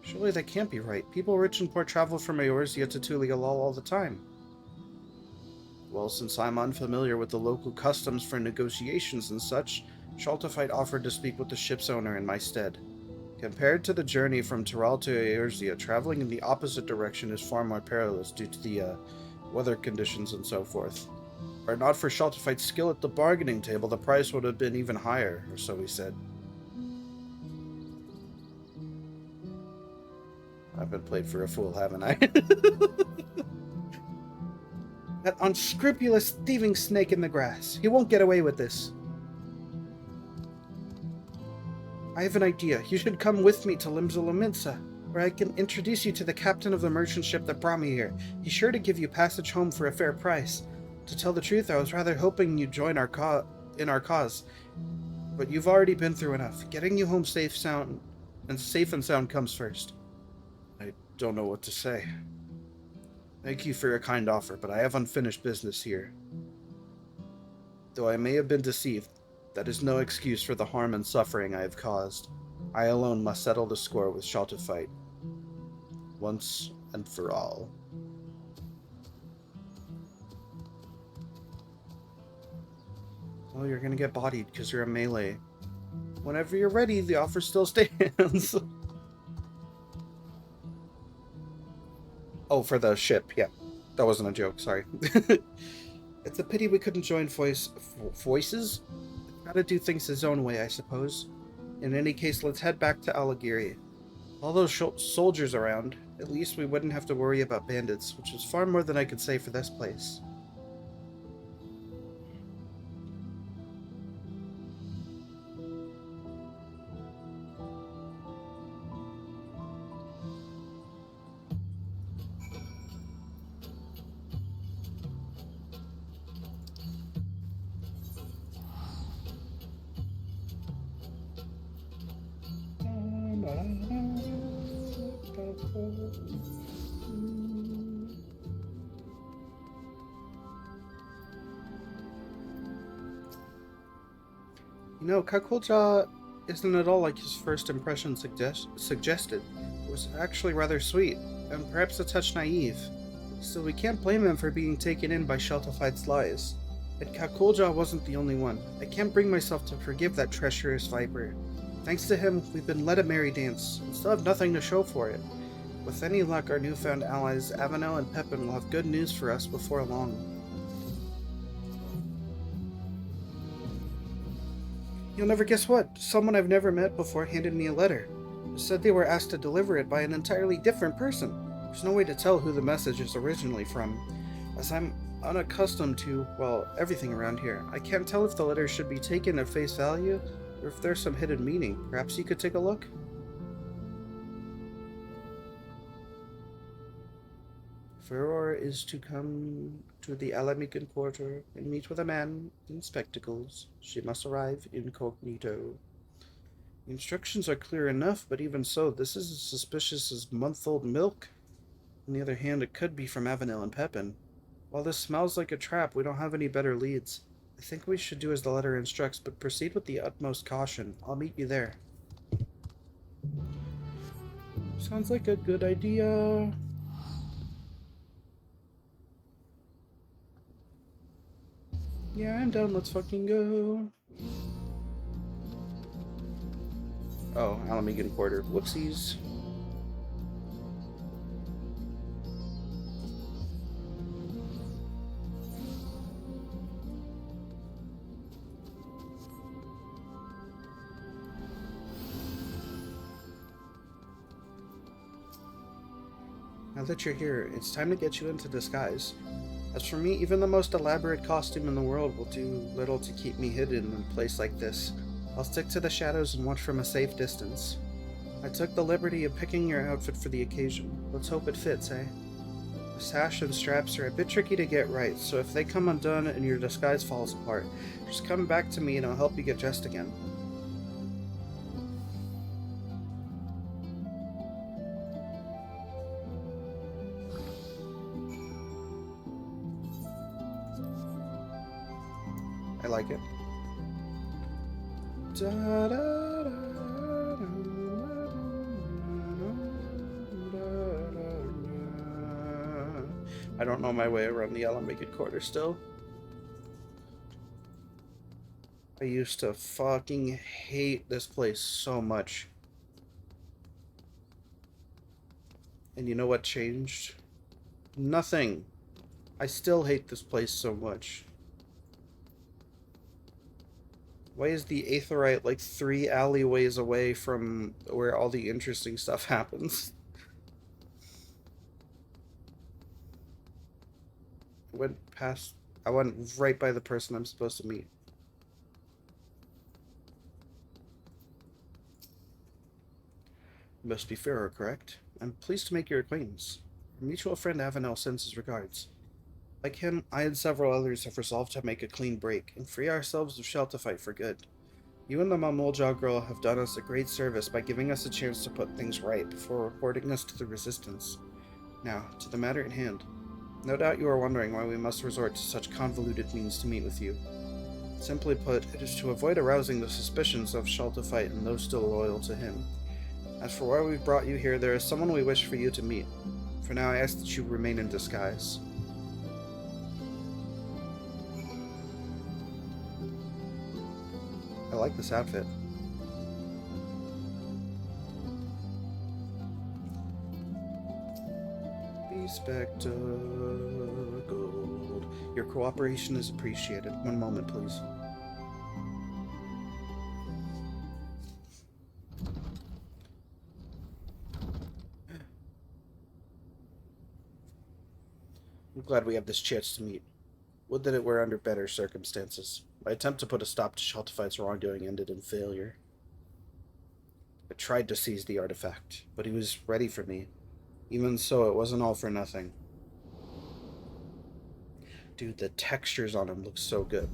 Surely that can't be right. People rich and poor travel from Eorzea to Tulialal all the time. Well, since I'm unfamiliar with the local customs for negotiations and such, Sheltafite offered to speak with the ship's owner in my stead. Compared to the journey from Terral to Eorzea, traveling in the opposite direction is far more perilous due to the weather conditions and so forth. Were it not for Sheltafite's skill at the bargaining table, the price would have been even higher, or so he said. I've been played for a fool, haven't I? That unscrupulous thieving snake in the grass. He won't get away with this. I have an idea. You should come with me to Limzalaminsa, where I can introduce you to the captain of the merchant ship that brought me here. He's sure to give you passage home for a fair price. To tell the truth, I was rather hoping you'd join our cause. But you've already been through enough. Getting you home safe and sound comes first. I don't know what to say. Thank you for your kind offer, but I have unfinished business here. Though I may have been deceived, that is no excuse for the harm and suffering I have caused. I alone must settle the score with Sheltafite, once and for all. Well, you're gonna get bodied because you're a melee. Whenever you're ready, the offer still stands. Oh, for the ship, yeah. That wasn't a joke, sorry. It's a pity we couldn't join voices. Gotta do things his own way, I suppose. In any case, let's head back to Alagiri. All those soldiers around, at least we wouldn't have to worry about bandits, which is far more than I could say for this place. You know, Kakulja isn't at all like his first impression suggested. It was actually rather sweet, and perhaps a touch naive. Still, we can't blame him for being taken in by Sheltified's lies. And Kakolja wasn't the only one. I can't bring myself to forgive that treacherous viper. Thanks to him, we've been led a merry dance, and still have nothing to show for it. With any luck, our newfound allies, Avenel and Pepin, will have good news for us before long. You'll never guess what? Someone I've never met before handed me a letter. It said they were asked to deliver it by an entirely different person. There's no way to tell who the message is originally from, as I'm unaccustomed to, well, everything around here. I can't tell if the letter should be taken at face value, or if there's some hidden meaning. Perhaps you could take a look? Furor is to come to the Alamican quarter and meet with a man in spectacles. She must arrive incognito. The instructions are clear enough, but even so, this is as suspicious as month-old milk. On the other hand, it could be from Avenel and Pepin. While this smells like a trap, we don't have any better leads. I think we should do as the letter instructs, but proceed with the utmost caution. I'll meet you there. Sounds like a good idea. Yeah, I'm down. Let's fucking go. Oh, Alamigan Quarter. Whoopsies. Now that you're here, it's time to get you into disguise. As for me, even the most elaborate costume in the world will do little to keep me hidden in a place like this. I'll stick to the shadows and watch from a safe distance. I took the liberty of picking your outfit for the occasion. Let's hope it fits, eh? The sash and straps are a bit tricky to get right, so if they come undone and your disguise falls apart, just come back to me and I'll help you get dressed again. I like it. I don't know my way around the Alamican Quarter still. I used to fucking hate this place so much. And you know what changed? Nothing. I still hate this place so much. Why is the Aetheryte like 3 alleyways away from where all the interesting stuff happens? I went right by the person I'm supposed to meet. You must be Pharaoh, correct? I'm pleased to make your acquaintance. Our mutual friend Avenel sends his regards. Like him, I and several others have resolved to make a clean break and free ourselves of Sheltified for good. You and the Mamulja girl have done us a great service by giving us a chance to put things right before reporting us to the Resistance. Now, to the matter at hand. No doubt you are wondering why we must resort to such convoluted means to meet with you. Simply put, it is to avoid arousing the suspicions of Sheltified and those still loyal to him. As for why we've brought you here, there is someone we wish for you to meet. For now, I ask that you remain in disguise. I like this outfit. Bespectacled. Your cooperation is appreciated. One moment, please. I'm glad we have this chance to meet. Would that it were under better circumstances. My attempt to put a stop to Sheltified's wrongdoing ended in failure. I tried to seize the artifact, but he was ready for me. Even so, it wasn't all for nothing. Dude, the textures on him look so good.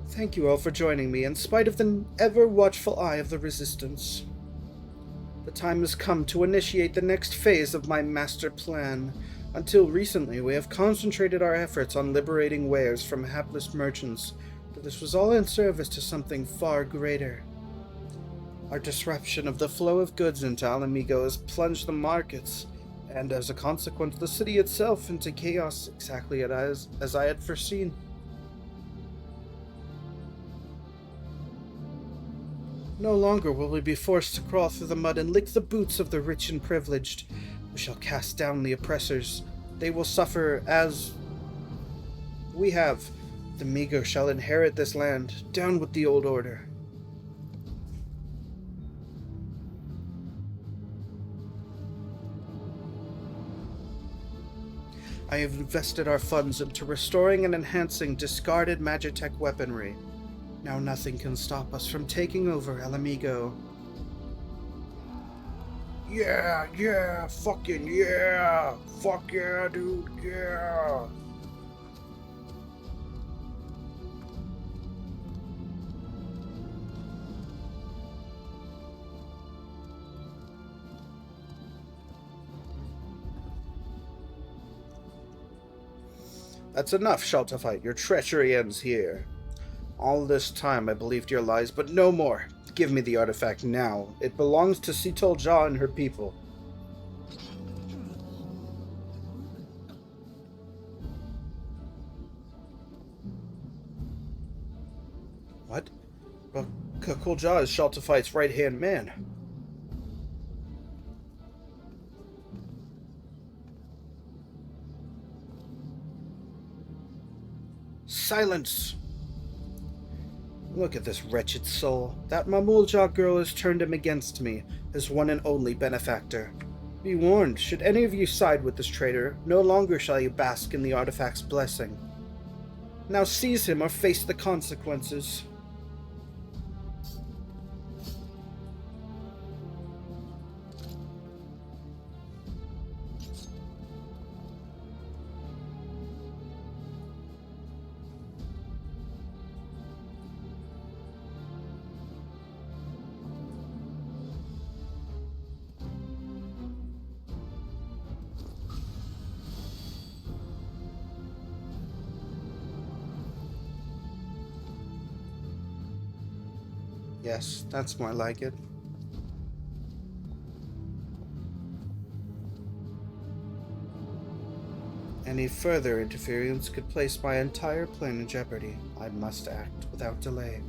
Thank you all for joining me, in spite of the ever-watchful eye of the Resistance. The time has come to initiate the next phase of my master plan. Until recently, we have concentrated our efforts on liberating wares from hapless merchants but this was all in service to something far greater. Our disruption of the flow of goods into Alamigo has plunged the markets, and as a consequence, the city itself into chaos, exactly as I had foreseen. No longer will we be forced to crawl through the mud and lick the boots of the rich and privileged. We shall cast down the oppressors. They will suffer as we have. The Migo shall inherit this land. Down with the old order. I have invested our funds into restoring and enhancing discarded Magitech weaponry. Now nothing can stop us from taking over El Amigo. Yeah, fucking yeah! Fuck yeah, dude, yeah! That's enough, Shelterfight. Your treachery ends here. All this time I believed your lies, but no more. Give me the artifact now. It belongs to Sitol Ja and her people. What? But Kakul Ja is Shelterfight's right-hand man. Silence! Look at this wretched soul. That Mamulja girl has turned him against me, his one and only benefactor. Be warned, should any of you side with this traitor, no longer shall you bask in the artifact's blessing. Now seize him or face the consequences. Yes, that's more like it. Any further interference could place my entire plan in jeopardy. I must act without delay.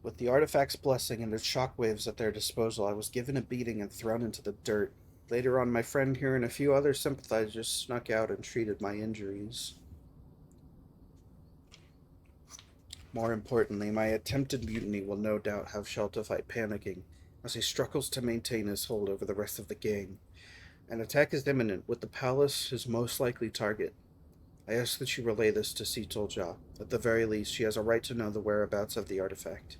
With the artifact's blessing and its shockwaves at their disposal, I was given a beating and thrown into the dirt. Later on, my friend here and a few other sympathizers snuck out and treated my injuries. More importantly, my attempted mutiny will no doubt have Shelterfight panicking as he struggles to maintain his hold over the rest of the gang. An attack is imminent, with the palace his most likely target. I ask that you relay this to Sitolja. At the very least, she has a right to know the whereabouts of the artifact.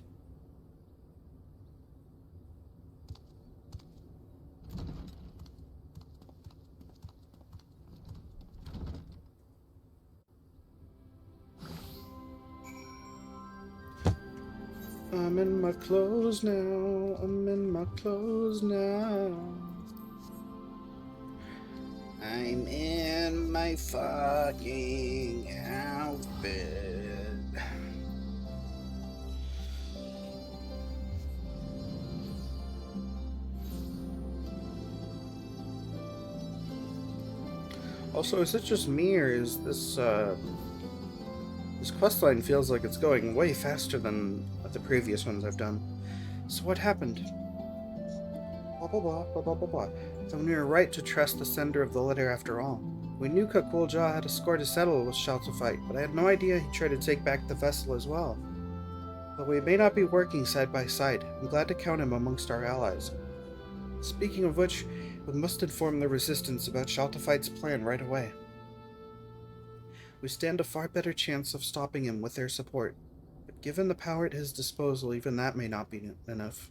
I'm in my clothes now. I'm in my clothes now. I'm in my fucking outfit. Also, is it just me, or is this questline feels like it's going way faster than the previous ones I've done? So what happened? Blah blah blah blah blah blah blah. Then we were right to trust the sender of the letter after all. We knew Kakulja had a score to settle with Shelterfight, but I had no idea he'd try to take back the vessel as well. Though we may not be working side by side, I'm glad to count him amongst our allies. Speaking of which, we must inform the Resistance about Shelterfight's plan right away. We stand a far better chance of stopping him with their support, but given the power at his disposal, even that may not be enough.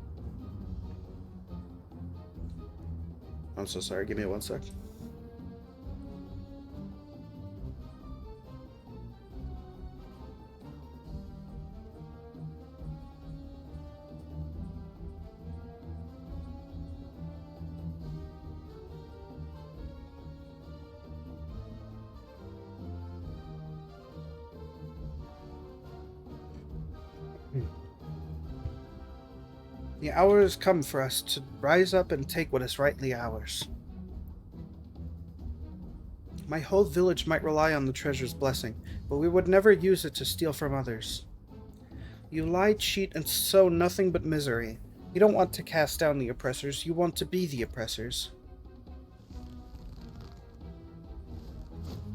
I'm so sorry. Give me 1 sec. The hour has come for us to rise up and take what is rightly ours. My whole village might rely on the treasure's blessing, but we would never use it to steal from others. You lie, cheat, and sow nothing but misery. You don't want to cast down the oppressors, you want to be the oppressors.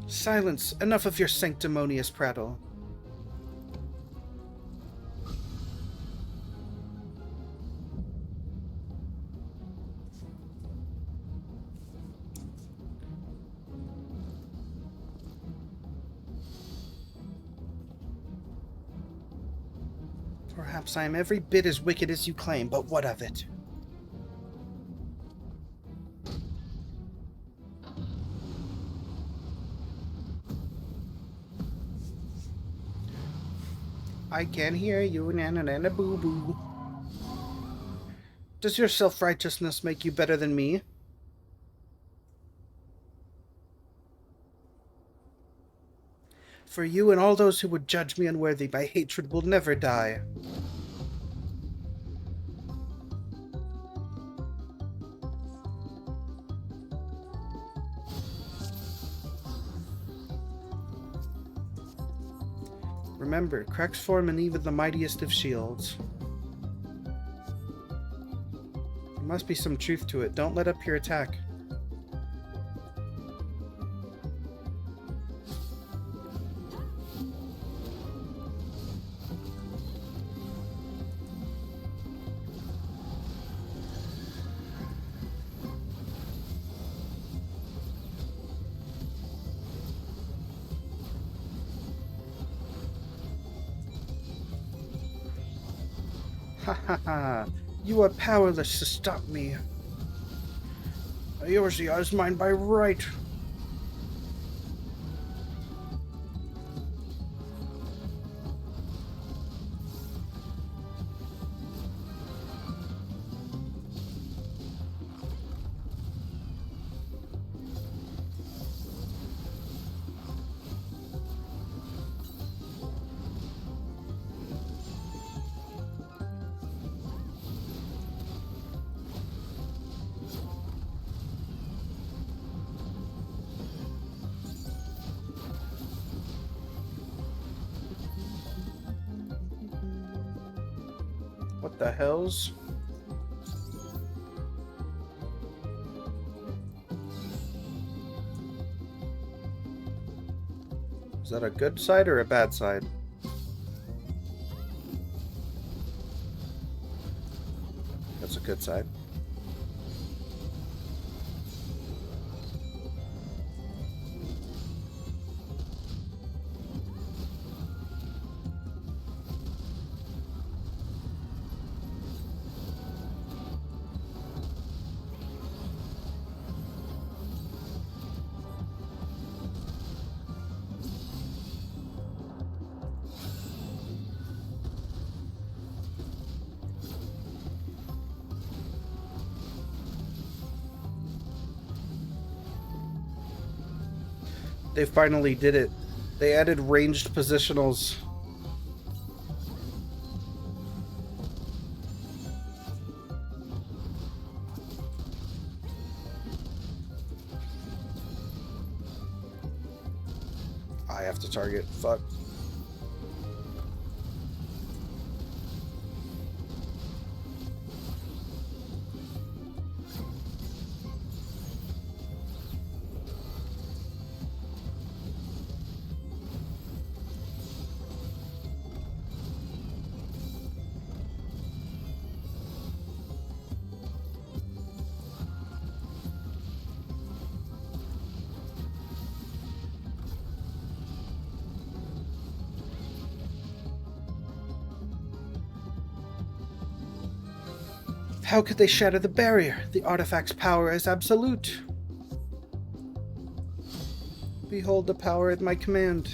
Silence! Enough of your sanctimonious prattle. Perhaps I am every bit as wicked as you claim, but what of it? I can hear you, nana boo boo. Does your self-righteousness make you better than me? For you and all those who would judge me unworthy by hatred will never die. Remember, cracks form in even the mightiest of shields. There must be some truth to it. Don't let up your attack. Ha ha ha! You are powerless to stop me. Yours is mine by right. What the hells? Is that a good side or a bad side? That's a good side. They finally did it. They added ranged positionals. I have to target. Fuck. How could they shatter the barrier? The artifact's power is absolute. Behold the power at my command.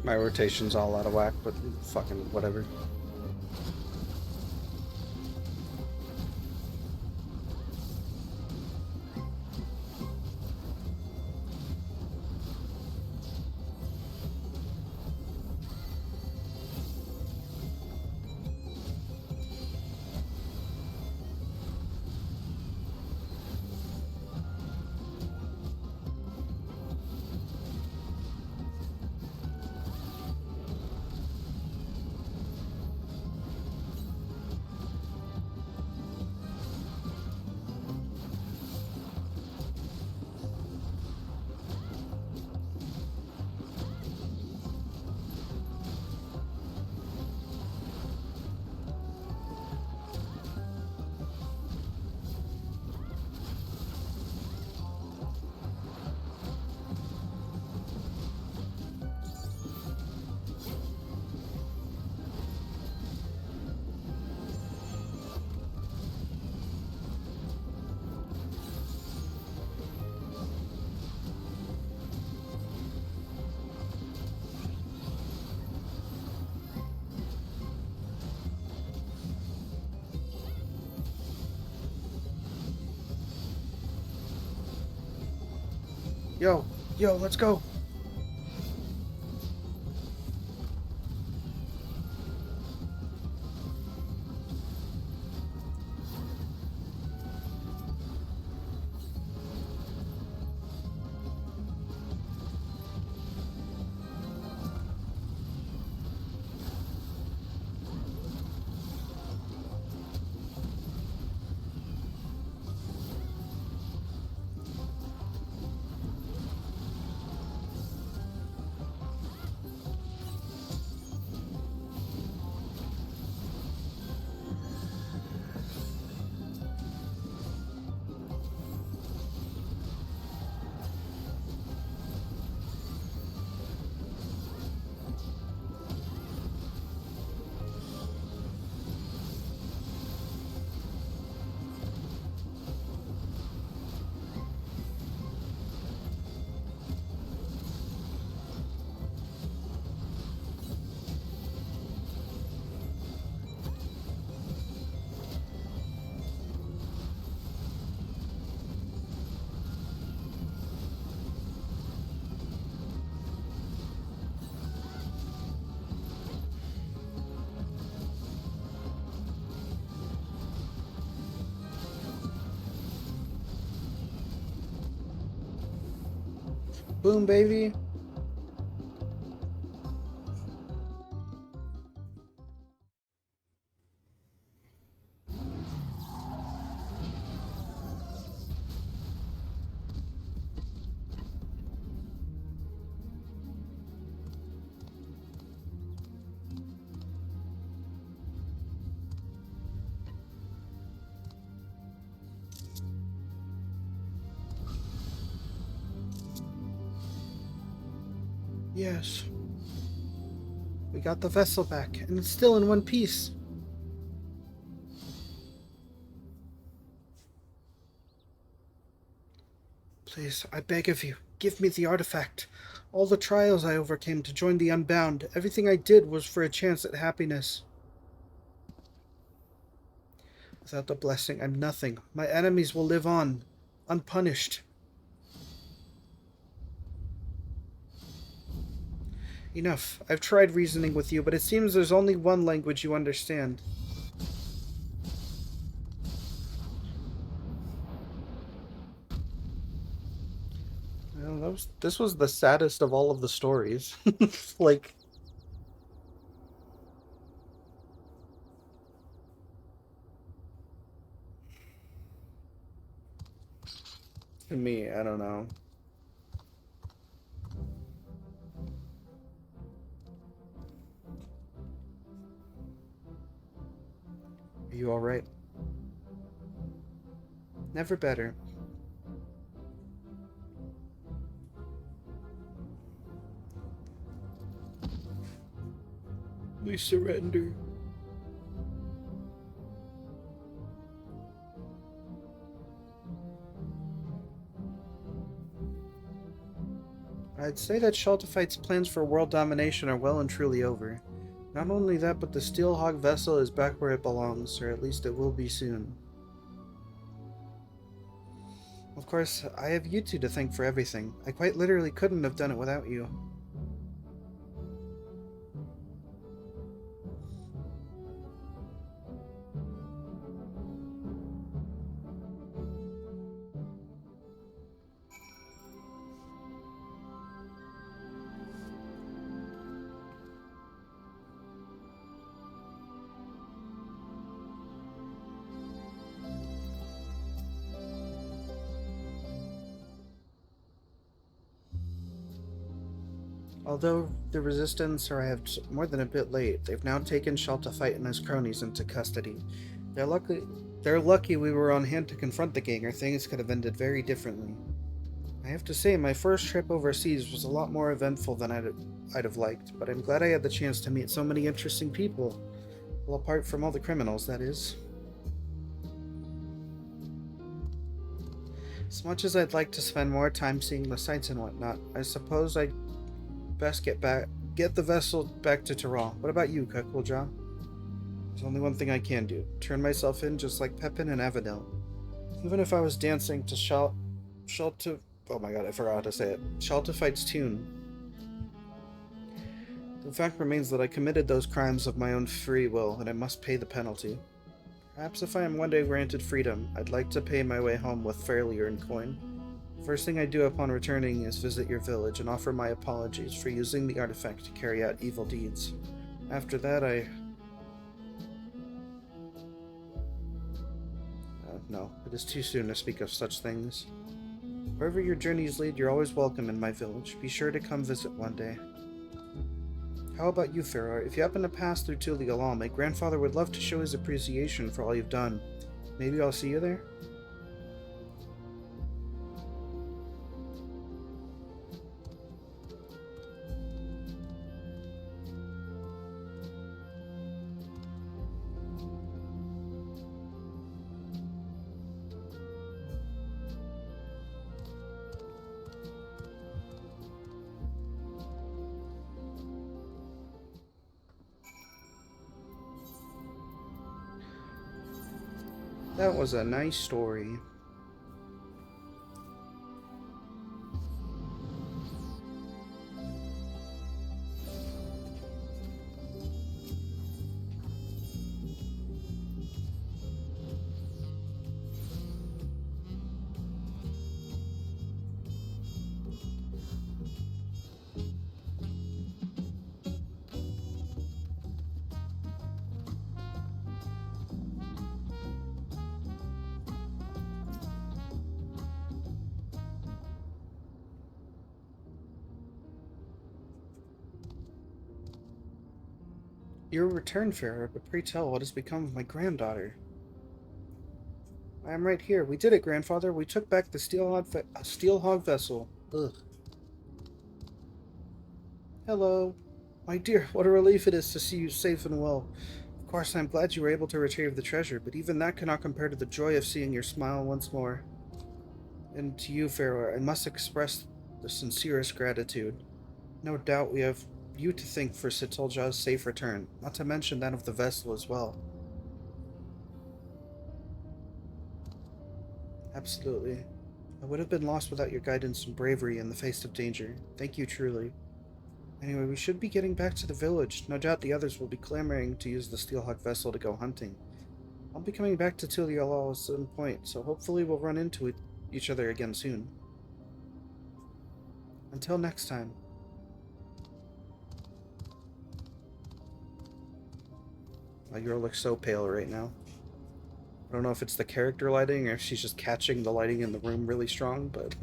My rotation's all out of whack, but fucking whatever. Yo, let's go. Boom, baby. Yes. We got the vessel back, and it's still in one piece. Please, I beg of you, give me the artifact. All the trials I overcame to join the Unbound, everything I did was for a chance at happiness. Without the blessing, I'm nothing. My enemies will live on, unpunished. Enough. I've tried reasoning with you, but it seems there's only one language you understand. Well, this was the saddest of all of the stories. Like, to me, I don't know. Are you alright? Never better. We surrender. I'd say that Shaltafite's plans for world domination are well and truly over. Not only that, but the Steelhawk vessel is back where it belongs, or at least it will be soon. Of course, I have you two to thank for everything. I quite literally couldn't have done it without you. Although the Resistance arrived more than a bit late, they've now taken Shaltafite and his cronies into custody. They're lucky, they're lucky we were on hand to confront the gang, or things could have ended very differently. I have to say, my first trip overseas was a lot more eventful than I'd have liked, but I'm glad I had the chance to meet so many interesting people. Well, apart from all the criminals, that is. As much as I'd like to spend more time seeing the sights and whatnot, I suppose I'd best get the vessel back to Tyrrell. What about you, Kukulja? There's only one thing I can do. Turn myself in just like Pepin and Avenel. Even if I was dancing to oh my god, I forgot how to say it. Shaltafite's tune. The fact remains that I committed those crimes of my own free will, and I must pay the penalty. Perhaps if I am one day granted freedom, I'd like to pay my way home with fairly earned coin. First thing I do upon returning is visit your village and offer my apologies for using the artifact to carry out evil deeds. After that, no, it is too soon to speak of such things. Wherever your journeys lead, you're always welcome in my village. Be sure to come visit one day. How about you, Farrar? If you happen to pass through Tuligalam, my grandfather would love to show his appreciation for all you've done. Maybe I'll see you there? That was a nice story. Your return, Farrar, but pray tell, what has become of my granddaughter? I am right here. We did it, grandfather. We took back the Steelhog vessel. Ugh. Hello. My dear, what a relief it is to see you safe and well. Of course, I'm glad you were able to retrieve the treasure, but even that cannot compare to the joy of seeing your smile once more. And to you, Pharaoh, I must express the sincerest gratitude. No doubt we have you to thank for Sitolja's safe return, not to mention that of the vessel as well. Absolutely. I would have been lost without your guidance and bravery in the face of danger. Thank you truly. Anyway, we should be getting back to the village. No doubt the others will be clamoring to use the Steelhawk vessel to go hunting. I'll be coming back to Tulialal at some point, so hopefully we'll run into each other again soon. Until next time. Wow, you look so pale right now. I don't know if it's the character lighting or if she's just catching the lighting in the room really strong, but...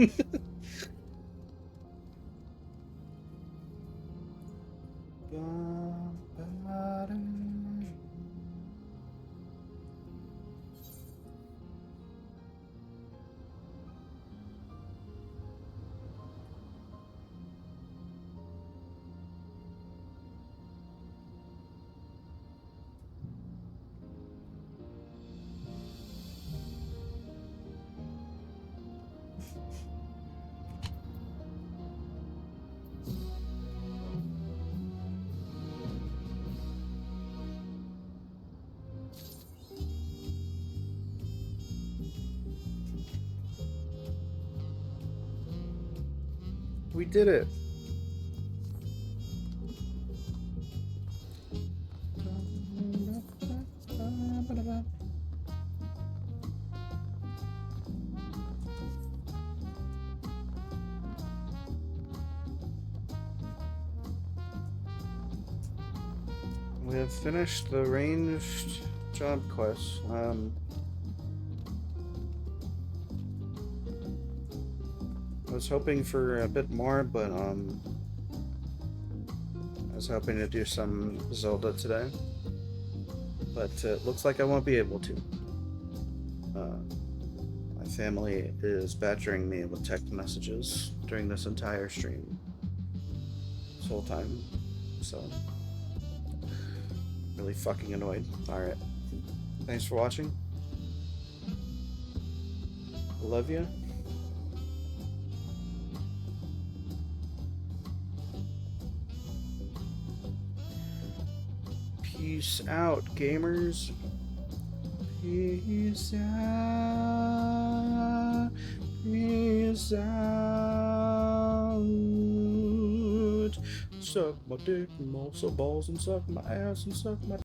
We did it! We have finished the ranged job quest. I was hoping for a bit more, but I was hoping to do some Zelda today. But it looks like I won't be able to. My family is badgering me with text messages during this entire stream. This whole time. So, really fucking annoyed. Alright. Thanks for watching. Love you. Peace out, gamers. Peace out. Peace out. Suck my dick and also balls and suck my ass and suck my